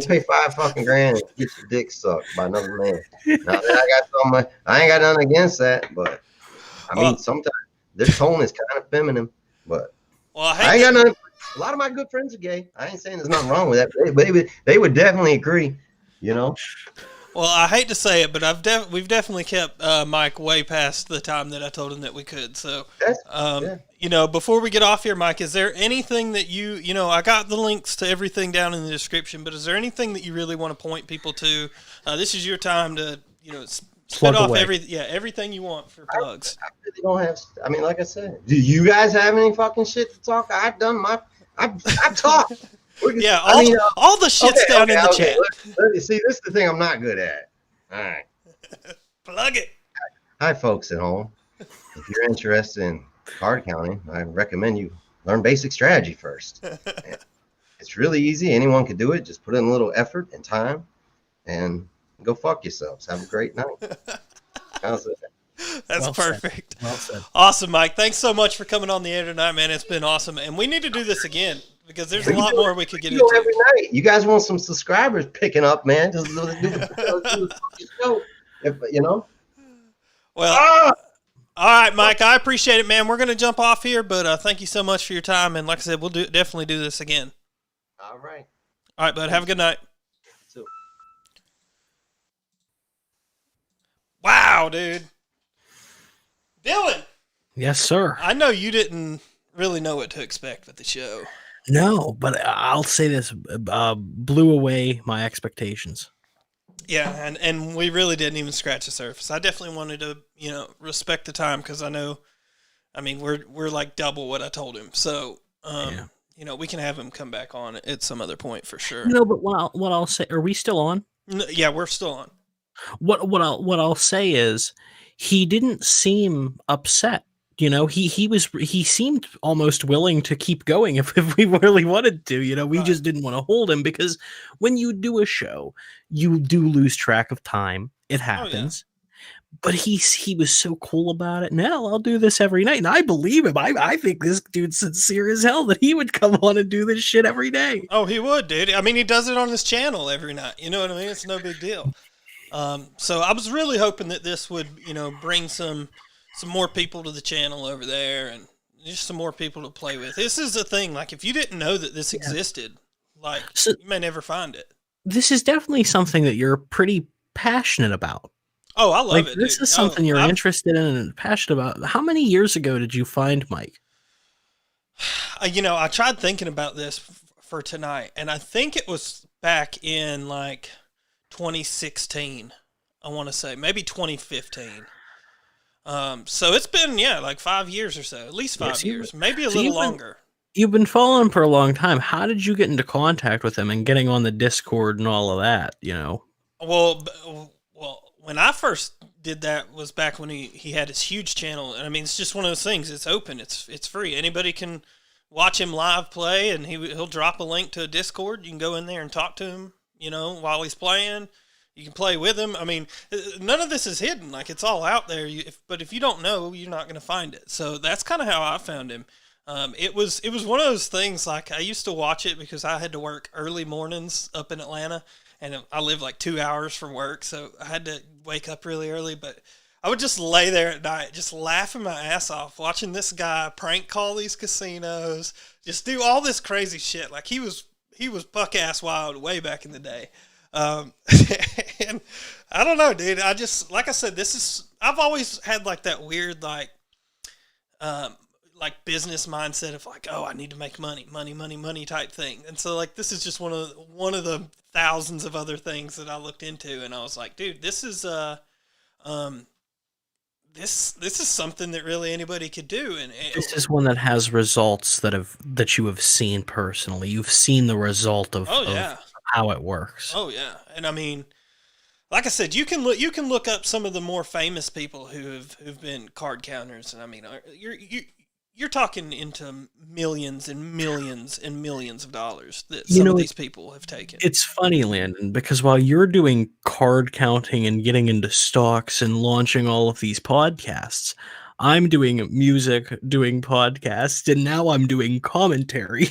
pay $5 fucking grand and get your dick sucked by another man. Now that I ain't got nothing against that, but. I mean, sometimes their tone is kind of feminine, but I ain't got nothing. A lot of my good friends are gay. I ain't saying there's nothing wrong with that, but they would definitely agree, Well, I hate to say it, but we've definitely kept Mike way past the time that I told him that we could. So, before we get off here, Mike, is there anything that I got the links to everything down in the description, but is there anything that you really want to point people to? This is your time to, spit off everything you want for plugs. I really don't have. I mean, like I said, do you guys have any fucking shit to talk? I've talked. All the shit's down in the chat. See, this is the thing I'm not good at. All right, plug it. Hi, folks at home. If you're interested in card counting, I recommend you learn basic strategy first. It's really easy. Anyone can do it. Just put in a little effort and time, and go fuck yourselves. Have a great night. How's that? That's perfect. Well said. Awesome, Mike. Thanks so much for coming on the air tonight, man. It's been awesome. And we need to do this again because there's a lot more we could get into. Every night. You guys want some subscribers picking up, man. Just do the show. Well, all right, Mike. I appreciate it, man. We're going to jump off here, but thank you so much for your time. And like I said, we'll definitely do this again. All right. All right, bud. Have a good night. Wow, dude. Dillan. Yes, sir. I know you didn't really know what to expect with the show. No, but I'll say this blew away my expectations. Yeah, and we really didn't even scratch the surface. I definitely wanted to, respect the time because we're like double what I told him. So, we can have him come back on at some other point for sure. No, but what I'll say, are we still on? No, yeah, we're still on. What I'll say is he didn't seem upset. He seemed almost willing to keep going if we really wanted to. We just didn't want to hold him because when you do a show, you do lose track of time. It happens. But he was so cool about it. No, I'll do this every night. And I believe him. I think this dude's sincere as hell that he would come on and do this shit every day. Oh, he would, dude. I mean, he does it on his channel every night. You know what I mean? It's no big deal. So I was really hoping that this would, bring some some more people to the channel over there, and just some more people to play with. This is the thing. Like, if you didn't know that this existed, like, So you may never find it. this is definitely something that you're pretty passionate about. Oh, I love Like, it, this dude. is something you're I've- interested in and passionate about. How many years ago did you find Mike? I tried thinking about this for tonight, and I think it was back in like 2016. I want to say maybe 2015. So it's been like 5 years or so, at least 5 years, maybe a little longer. You've been following for a long time. How did you get into contact with him and getting on the Discord and all of that? Well, when I first did that was back when he had his huge channel, and I mean, it's just one of those things. It's open. It's free. Anybody can watch him live play, and he'll drop a link to a Discord. You can go in there and talk to him, while he's playing. You can play with him. I mean, none of this is hidden. Like, it's all out there. But if you don't know, you're not going to find it. So that's kind of how I found him. It was one of those things. Like, I used to watch it because I had to work early mornings up in Atlanta, and I live like 2 hours from work, so I had to wake up really early. But I would just lay there at night, just laughing my ass off, watching this guy prank call these casinos, just do all this crazy shit. Like, he was buck ass wild way back in the day. And I don't know, dude. I just, like I said, I've always had like that weird, like business mindset of like, oh, I need to make money type thing. And so, like, this is just one of the thousands of other things that I looked into, and I was like, dude, this is this is something that really anybody could do. And this is one that has results that you have seen personally. You've seen the result of how it works. Oh yeah, and I mean, like I said, you can look up some of the more famous people who've been card counters, and I mean, you're talking into millions and millions and millions of dollars that some of these people have taken. It's funny, Landon, because while you're doing card counting and getting into stocks and launching all of these podcasts, I'm doing music, doing podcasts, and now I'm doing commentary.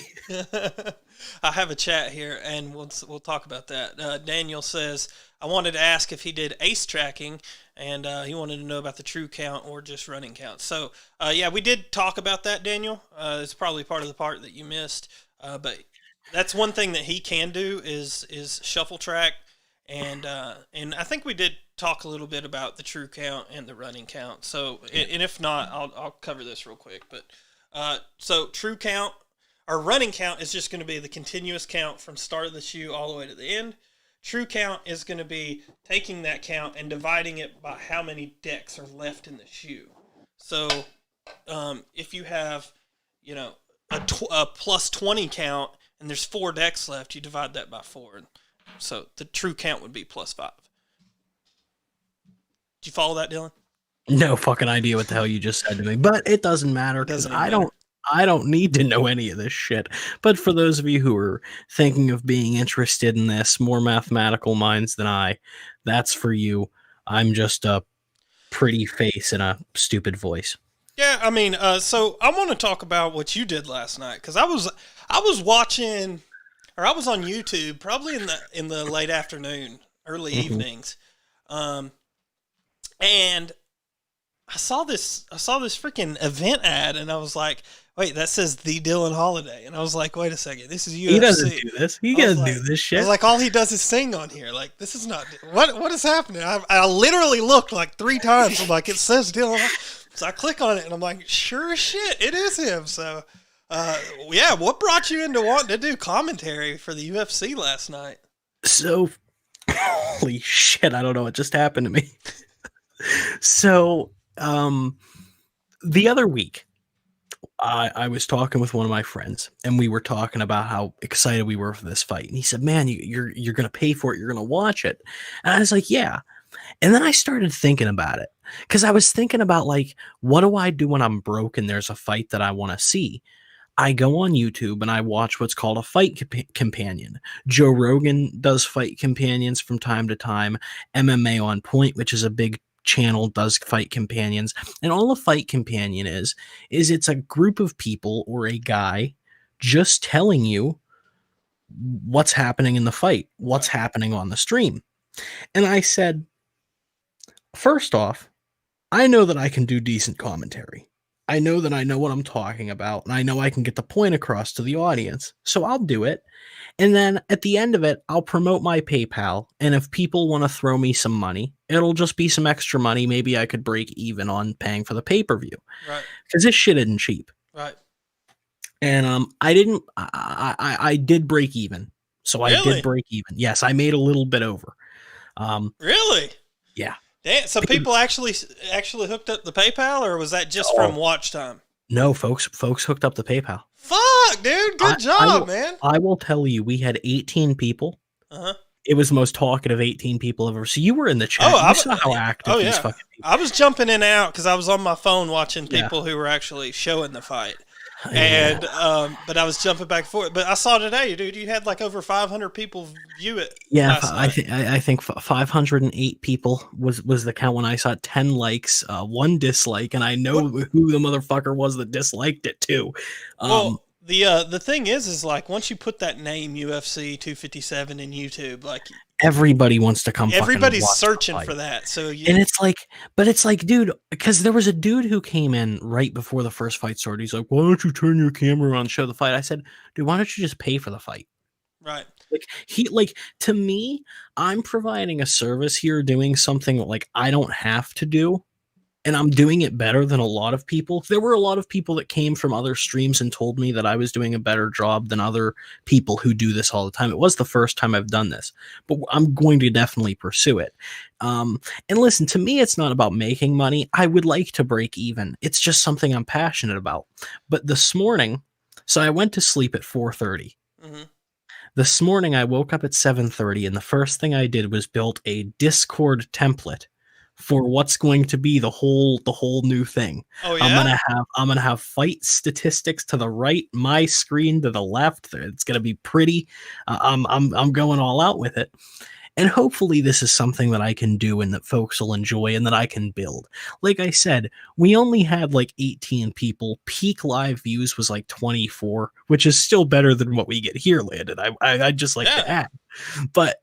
I have a chat here, and we'll talk about that. Daniel says, I wanted to ask if he did ace tracking, and he wanted to know about the true count or just running count. So, we did talk about that, Daniel. It's probably part of the part that you missed, but that's one thing that he can do is shuffle track, and I think we did talk a little bit about the true count and the running count. So, and if not, I'll cover this real quick. But so true count. Our running count is just going to be the continuous count from start of the shoe all the way to the end. True count is going to be taking that count and dividing it by how many decks are left in the shoe. So if you have, a plus 20 count and there's 4 decks left, you divide that by 4. So the true count would be plus 5. Did you follow that, Dylan? No fucking idea what the hell you just said to me, but it doesn't matter because I don't need to know any of this shit. But for those of you who are thinking of being interested in this, more mathematical minds than I, that's for you. I'm just a pretty face and a stupid voice. Yeah, I mean, so I want to talk about what you did last night, because I was watching, or I was on YouTube probably in the late afternoon, early evenings, and I saw this freaking event ad, and I was like, wait, that says the Dillan Holiday. And I was like, wait a second, this is UFC. He doesn't do this. He doesn't do this shit. I was like, all he does is sing on here. Like, this is not, what is happening? I literally looked like 3 times. I'm like, it says Dillan. So I click on it, and I'm like, sure as shit, it is him. So, what brought you into wanting to do commentary for the UFC last night? So, holy shit, I don't know what just happened to me. So, the other week, I was talking with one of my friends, and we were talking about how excited we were for this fight. And he said, man, you're going to pay for it. You're going to watch it. And I was like, yeah. And then I started thinking about it, because I was thinking about, like, what do I do when I'm broke and there's a fight that I want to see? I go on YouTube and I watch what's called a fight companion. Joe Rogan does fight companions from time to time. MMA on Point, which is a big channel, does fight companions. And all a fight companion is it's a group of people or a guy just telling you what's happening in the fight, what's happening on the stream. And I said, first off, I know that I can do decent commentary. I know that I know what I'm talking about, and I know I can get the point across to the audience. So I'll do it. And then at the end of it, I'll promote my PayPal. And if people want to throw me some money, it'll just be some extra money. Maybe I could break even on paying for the pay-per-view. Right. Because this shit isn't cheap. Right. And I did break even. So I did break even. Yes, I made a little bit over. Really? Yeah. Damn, so people actually hooked up the PayPal, or was that just from watch time? No, folks hooked up the PayPal. Fuck, dude. Good job, man. I will tell you, we had 18 people. Uh-huh. It was the most talkative 18 people ever. So you were in the chat. You saw how active these fucking people. I was jumping in and out because I was on my phone watching people who were actually showing the fight. And but I was jumping back and forth. But I saw today, dude, you had like over 500 people view it. Yeah, I think 508 people was the count when I saw 10 likes, 1 dislike, and I know who the motherfucker was that disliked it too. Well, the thing is like once you put that name UFC 257 in YouTube, like everybody wants to come. Everybody's searching for that. So and it's like, dude, because there was a dude who came in right before the first fight started. He's like, "Why don't you turn your camera on and show the fight?" I said, "Dude, why don't you just pay for the fight?" Right. To me, I'm providing a service here, doing something like I don't have to do. And I'm doing it better than a lot of people. There were a lot of people that came from other streams and told me that I was doing a better job than other people who do this all the time. It was the first time I've done this, but I'm going to definitely pursue it. And listen, to me, it's not about making money. I would like to break even. It's just something I'm passionate about. But this morning, so I went to sleep at 4:30. Mm-hmm. This morning, I woke up at 7:30, and the first thing I did was build a Discord template for what's going to be the whole new thing. Oh yeah. I'm gonna have fight statistics to the right, my screen to the left. It's gonna be pretty. I'm going all out with it, and hopefully this is something that I can do and that folks will enjoy and that I can build. Like I said, we only had like 18 people. Peak live views was like 24, which is still better than what we get here, Landon. I'd just like to add, but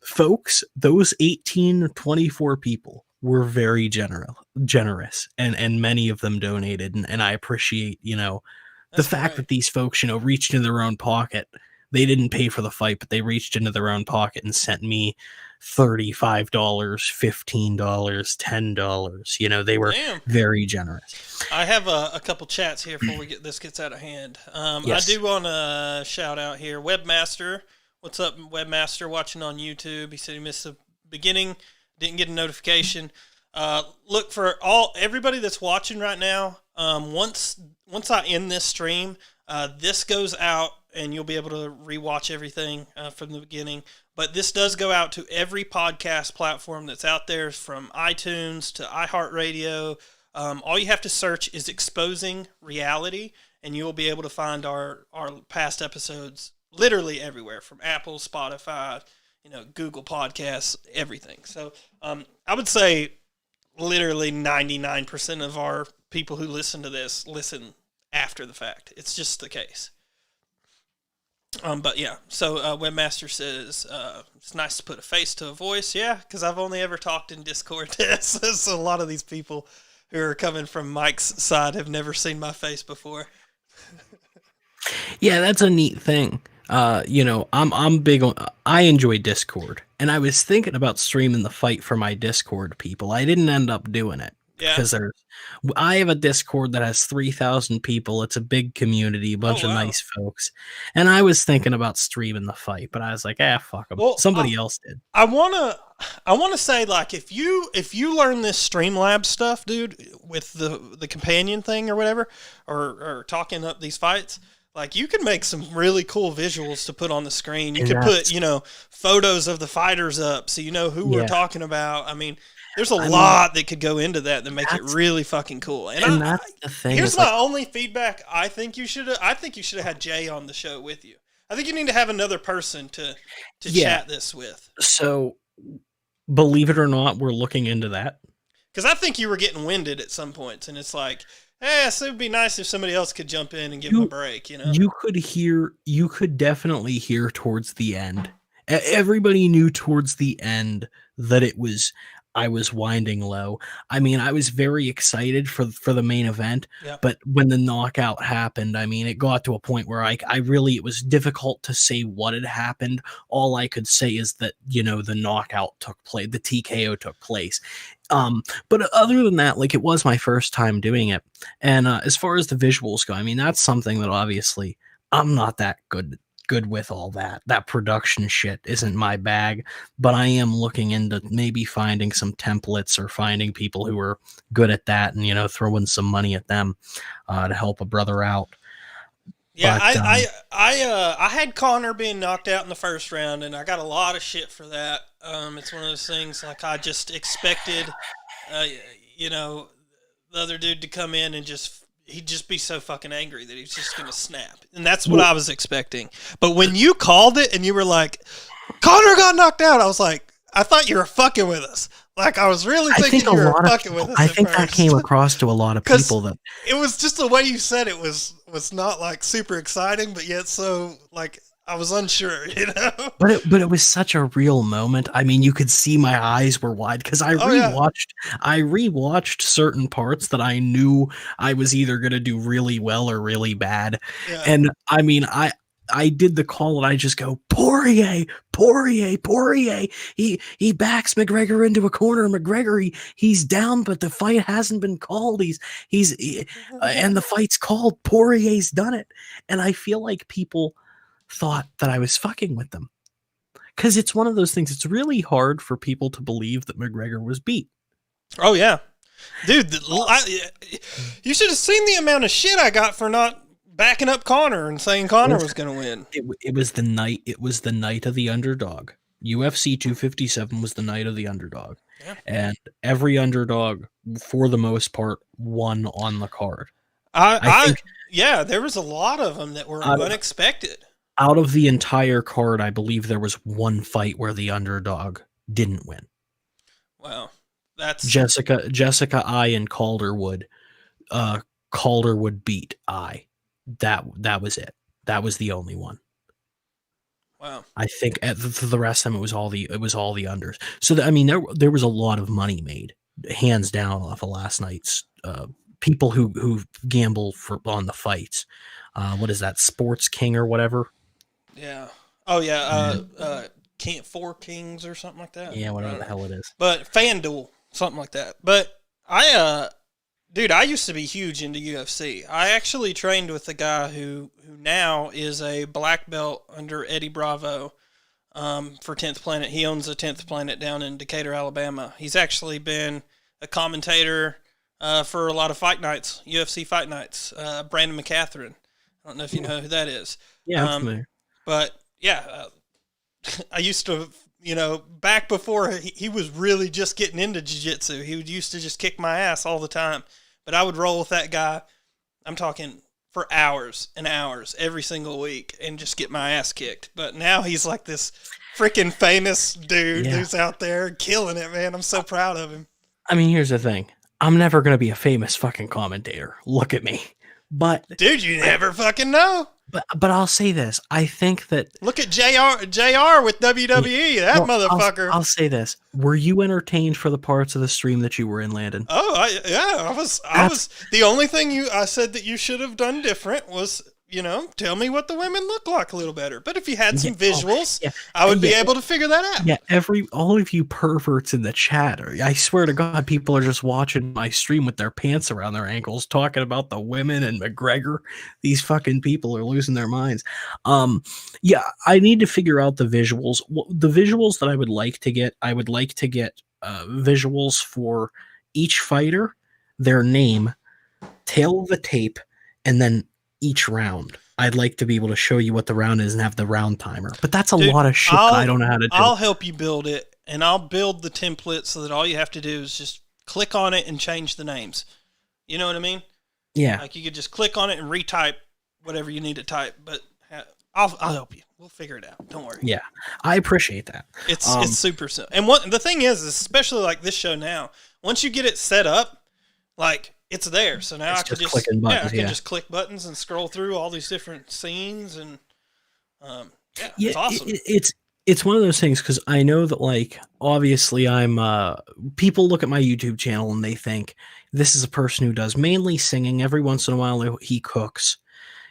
folks, those 18 24 people were very generous and many of them donated, and I appreciate the fact that these folks reached into their own pocket. They didn't pay for the fight, but they reached into their own pocket and sent me $35, $15, $10. They were very generous. I have a couple chats here before this gets out of hand. Yes. I do want to shout out here Webmaster. What's up, Webmaster, watching on YouTube? He said he missed the beginning, didn't get a notification. Look for everybody that's watching right now. Once I end this stream, this goes out, and you'll be able to rewatch everything from the beginning. But this does go out to every podcast platform that's out there, from iTunes to iHeartRadio. All you have to search is Exposing Reality, and you'll be able to find our past episodes literally everywhere, from Apple, Spotify, Google Podcasts, everything. So I would say literally 99% of our people who listen to this listen after the fact. It's just the case. But yeah, so Webmaster says it's nice to put a face to a voice. Yeah, because I've only ever talked in Discord. So a lot of these people who are coming from Mike's side have never seen my face before. Yeah, that's a neat thing. I'm big on. I enjoy Discord, and I was thinking about streaming the fight for my Discord people. I didn't end up doing it because I have a Discord that has 3,000 people. It's a big community, a bunch of nice folks, and I was thinking about streaming the fight, but I was like, fuck them. Well, somebody else did. I wanna say, like, if you learn this Streamlabs stuff, dude, with the companion thing or whatever, or talking up these fights. Like, you can make some really cool visuals to put on the screen. You could put, photos of the fighters up so you know who we're talking about. I mean, there's a lot that could go into that make it really fucking cool. And that's the thing. Here's my only feedback. I think you should have had Jay on the show with you. I think you need to have another person to chat this with. So, believe it or not, we're looking into that. Because I think you were getting winded at some points, and it's like, so it'd be nice if somebody else could jump in and give him a break, You could definitely hear towards the end. Everybody knew towards the end that it was, I was winding low. I mean, I was very excited for the main event, Yeah. but when the knockout happened, I mean, it got to a point where I really, it was difficult to say what had happened. All I could say is that, you know, the knockout took place, the TKO took place. But other than that, like, it was my first time doing it. And as far as the visuals go, I mean, that's something that obviously I'm not that good with. All that production shit isn't my bag, but I am looking into maybe finding some templates or finding people who are good at that, and, you know, throwing some money at them to help a brother out. Yeah, But, I had Connor being knocked out in the first round, and I got a lot of shit for that. It's one of those things, like, I just expected, you know, the other dude to come in and he'd just be so fucking angry that he's just going to snap. And that's what I was expecting. But when you called it and you were like, Connor got knocked out, I was like, I thought you were fucking with us. Like, I was really thinking you were fucking with us. I think that came across to a lot of people. That it was just the way you said it was not, like, super exciting, but yet so, like, I was unsure, you know? But it was such a real moment. I mean, you could see my eyes were wide because I rewatched certain parts that I knew I was either going to do really well or really bad. Yeah. And I mean, I did the call and I just go, Poirier. He backs McGregor into a corner. McGregor, he's down, but the fight hasn't been called. And the fight's called. Poirier's done it. And I feel like people thought that I was fucking with them, because it's one of those things. It's really hard for people to believe that McGregor was beat. Oh yeah, dude, you should have seen the amount of shit I got for not backing up Connor and saying Connor was going to win. It was the night. It was the night of the underdog. UFC 257 was the night of the underdog, and every underdog, for the most part, won on the card. I think, there was a lot of them that were unexpected. Out of the entire card, I believe there was one fight where the underdog didn't win. Wow. That's Jessica I and Calderwood. Calderwood beat I. That was it. That was the only one. Wow. I think for the rest of them, it was all the unders. So I mean, there was a lot of money made, hands down, off of last night's people who gamble on the fights. What is that, Sports King or whatever? Yeah. Oh yeah. Four Kings or something like that. Yeah, whatever the hell it is. But FanDuel, something like that. But I used to be huge into UFC. I actually trained with a guy who now is a black belt under Eddie Bravo for 10th Planet. He owns a 10th Planet down in Decatur, Alabama. He's actually been a commentator for a lot of fight nights, UFC fight nights. Brandon McCatherine. I don't know if you know who that is. Yeah, I'm familiar. But yeah, I used to, back before he was really just getting into jiu-jitsu, he used to just kick my ass all the time. But I would roll with that guy, I'm talking for hours and hours every single week, and just get my ass kicked. But now he's like this freaking famous dude who's out there killing it, man. I'm so proud of him. I mean, here's the thing. I'm never going to be a famous fucking commentator. Look at me. But dude, you never fucking know. But I'll say this. I think that look at JR with WWE. That motherfucker. I'll say this. Were you entertained for the parts of the stream that you were in, Landon? Oh, I was. The only thing I said that you should have done different was, tell me what the women look like a little better. But if you had some visuals, I would be able to figure that out. Yeah, all of you perverts in the chat, I swear to God, people are just watching my stream with their pants around their ankles, talking about the women and McGregor. These fucking people are losing their minds. I need to figure out the visuals. The visuals that I would like to get, visuals for each fighter, their name, tail of the tape, and then each round. I'd like to be able to show you what the round is and have the round timer. But that's a lot of shit that I don't know how to do. I'll help you build it, and I'll build the template so that all you have to do is just click on it and change the names. You know what I mean? Yeah. Like you could just click on it and retype whatever you need to type. But I'll help you. We'll figure it out. Don't worry. Yeah, I appreciate that. It's super simple. And the thing is, especially like this show now, once you get it set up, like, it's there. So now I can just click buttons and scroll through all these different scenes, and it's awesome. it's one of those things because I know that, like, obviously I'm people look at my YouTube channel and they think this is a person who does mainly singing. Every once in a while he cooks.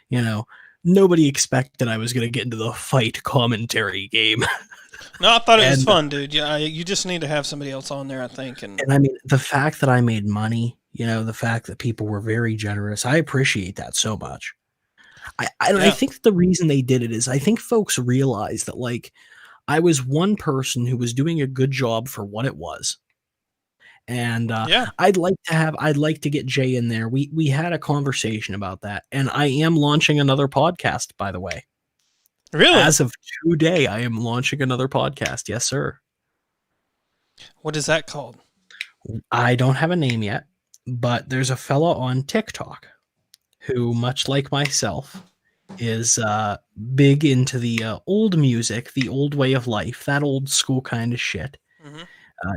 You know, nobody expected I was going to get into the fight commentary game. No, I thought it was fun, dude. Yeah, you just need to have somebody else on there, I think. And I mean, the fact that I made money, you know, the fact that people were very generous, I appreciate that so much. I think that the reason they did it is I think folks realized that, like, I was one person who was doing a good job for what it was. And I'd like to get Jay in there. We had a conversation about that, and I am launching another podcast, by the way. Really? As of today, I am launching another podcast. Yes, sir. What is that called? I don't have a name yet, but there's a fella on TikTok who, much like myself, is big into the old music, the old way of life, that old school kind of shit. Mm-hmm.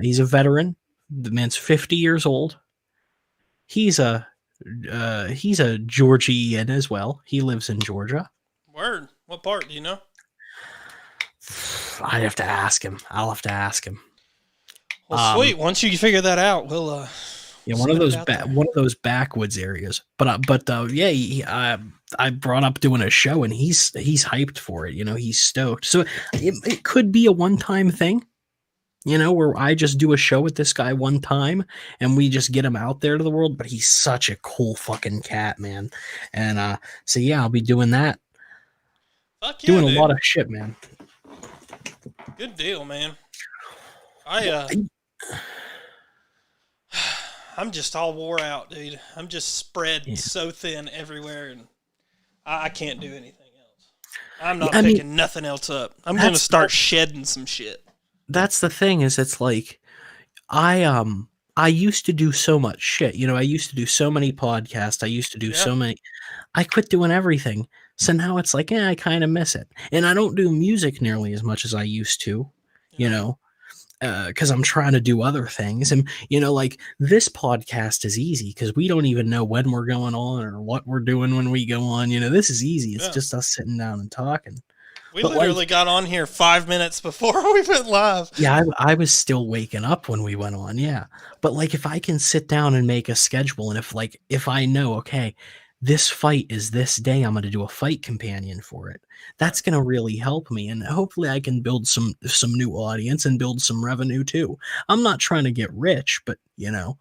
He's a veteran. The man's 50 years old. He's a Georgian as well. He lives in Georgia. Word. What part, do you know? I'd have to ask him. I'll have to ask him. Well, sweet. Once you figure that out, we'll yeah, one of those backwoods areas. But yeah, I brought up doing a show, and he's hyped for it. You know, he's stoked. So it could be a one-time thing. You know, where I just do a show with this guy one time and we just get him out there to the world. But he's such a cool fucking cat, man. And so yeah, I'll be doing that. Fuck yeah, doing dude. A lot of shit, man. Good deal, man. I'm just all wore out, dude. I'm just spread so thin everywhere, and I can't do anything else. I'm not picking nothing else up. I'm going to start shedding some shit. That's the thing, is it's like I used to do so much shit. You know, I used to do so many podcasts. I used to do so many. I quit doing everything. So now it's like, I kind of miss it. And I don't do music nearly as much as I used to, you know, because I'm trying to do other things. And, you know, like this podcast is easy because we don't even know when we're going on or what we're doing when we go on. You know, this is easy. It's just us sitting down and talking. We literally got on here 5 minutes before we went live. Yeah, I was still waking up when we went on, yeah. But, like, if I can sit down and make a schedule, and if I know, okay, this fight is this day, I'm going to do a fight companion for it, that's going to really help me. And hopefully I can build some new audience and build some revenue, too. I'm not trying to get rich, but, you know,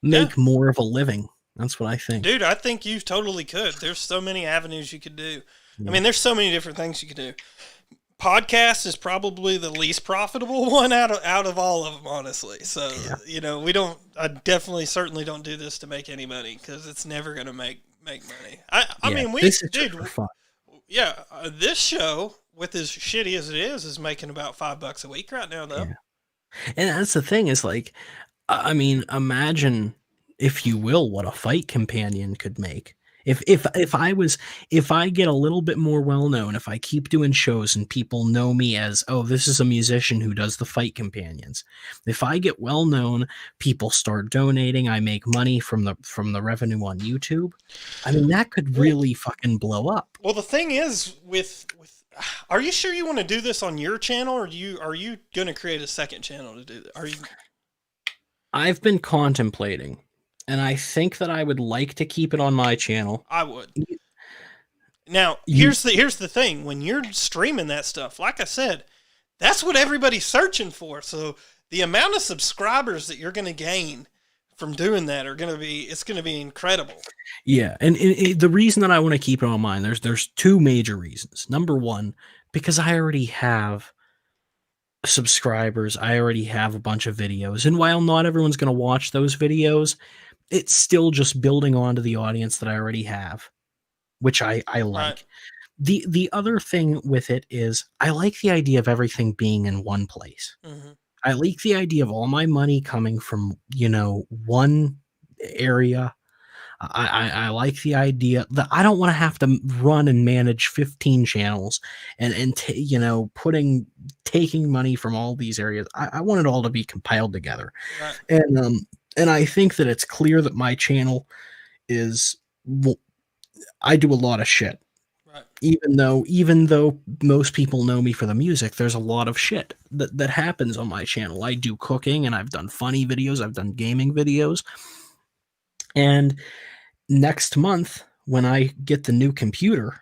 make more of a living. That's what I think. Dude, I think you totally could. There's so many avenues you could do. I mean, there's so many different things you can do. Podcast is probably the least profitable one out of all of them, honestly. So, you know, I definitely, certainly don't do this to make any money because it's never going to make money. I mean, this show, with as shitty as it is making about $5 a week right now, though. Yeah. And that's the thing is, like, I mean, imagine, if you will, what a fight companion could make. If I get a little bit more well known, if I keep doing shows and people know me as, oh, this is a musician who does the fight companions. If I get well known, people start donating, I make money from the revenue on YouTube. I mean, that could really fucking blow up. Well, the thing is are you sure you want to do this on your channel, or are you going to create a second channel to do that? I've been contemplating. And I think that I would like to keep it on my channel. I would. Now, here's the thing. When you're streaming that stuff, like I said, that's what everybody's searching for. So the amount of subscribers that you're going to gain from doing that it's going to be incredible. Yeah, and the reason that I want to keep it on mine, there's two major reasons. Number one, because I already have subscribers. I already have a bunch of videos. And while not everyone's going to watch those videos, it's still just building onto the audience that I already have, which I like. Right. The other thing with it is I like the idea of everything being in one place. Mm-hmm. I like the idea of all my money coming from, you know, one area. I like the idea that I don't want to have to run and manage 15 channels and taking money from all these areas. I want it all to be compiled together. Right. And I think that it's clear that my channel I do a lot of shit. Even though most people know me for the music, there's a lot of shit that happens on my channel. I do cooking, and I've done funny videos, I've done gaming videos. And next month, when I get the new computer,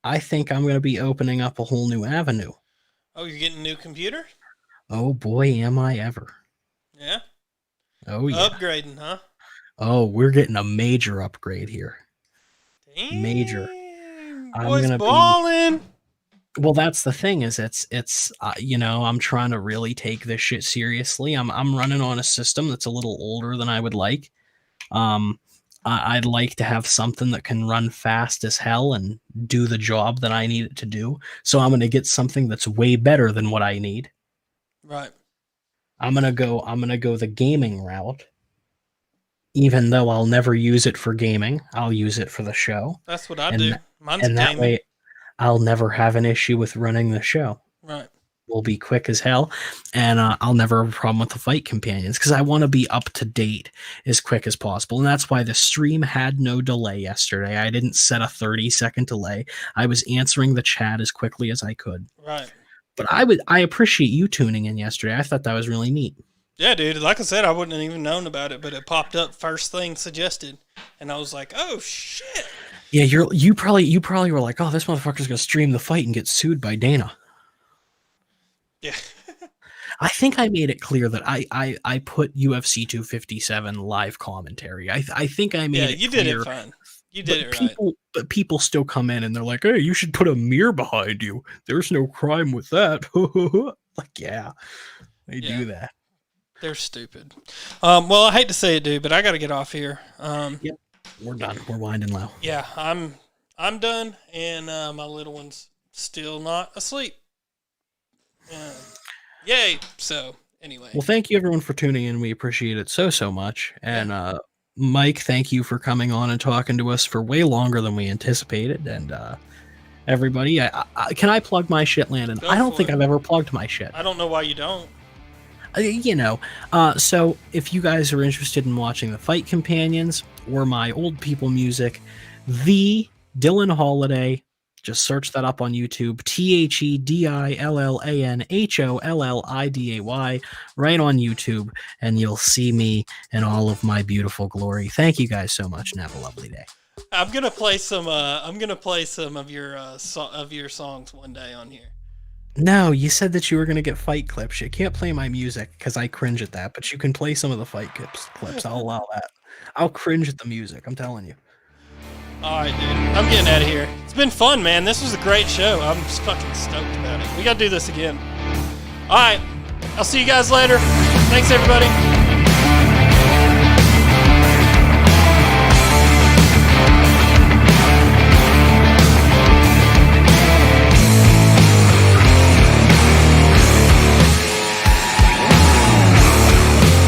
I think I'm going to be opening up a whole new avenue. Oh, you're getting a new computer? Oh boy, am I ever. Yeah? Oh yeah. Upgrading, huh? Oh, we're getting a major upgrade here. Dang, Major. Boys balling. Well, that's the thing, is it's I'm trying to really take this shit seriously. I'm running on a system that's a little older than I would like. I'd like to have something that can run fast as hell and do the job that I need it to do. So I'm going to get something that's way better than what I need. Right. I'm going to go the gaming route. Even though I'll never use it for gaming, I'll use it for the show. That's what I do. Mine's and that gaming. way I'll never have an issue with running the show. Right. We'll be quick as hell, and I'll never have a problem with the fight companions, because I want to be up to date as quick as possible. And that's why the stream had no delay yesterday. I didn't set a 30-second delay. I was answering the chat as quickly as I could. Right. But I appreciate you tuning in yesterday. I thought that was really neat. Yeah, dude. Like I said, I wouldn't have even known about it, but it popped up first thing suggested, and I was like, "Oh shit!" Yeah, you probably were like, "Oh, this motherfucker's gonna stream the fight and get sued by Dana." Yeah. I think I made it clear that I put UFC 257 live commentary. I think I made it you clear. did it fine. You did it right. But people still come in and they're like, "Hey, you should put a mirror behind you. There's no crime with that." Like, yeah, they do that. They're stupid. Well, I hate to say it, dude, but I got to get off here. Yep, we're done. We're winding low. Yeah, I'm done, and my little one's still not asleep. Yay! So anyway, well, thank you everyone for tuning in. We appreciate it so much. And Mike, thank you for coming on and talking to us for way longer than we anticipated. And everybody, can I plug my shit, Landon? I don't think I've ever plugged my shit. I don't know why you don't. So if you guys are interested in watching the Fight Companions or my old people music, the Dillan Holiday, just search that up on YouTube, TheDillanHolliday, right on YouTube, and you'll see me in all of my beautiful glory. Thank you guys so much, and have a lovely day. I'm gonna play some. Of your songs one day on here. No, you said that you were gonna get fight clips. You can't play my music because I cringe at that, but you can play some of the fight clips. I'll allow that. I'll cringe at the music. I'm telling you. All right, dude. I'm getting out of here. It's been fun, man. This was a great show. I'm just fucking stoked about it. We gotta do this again. All right. I'll see you guys later. Thanks, everybody.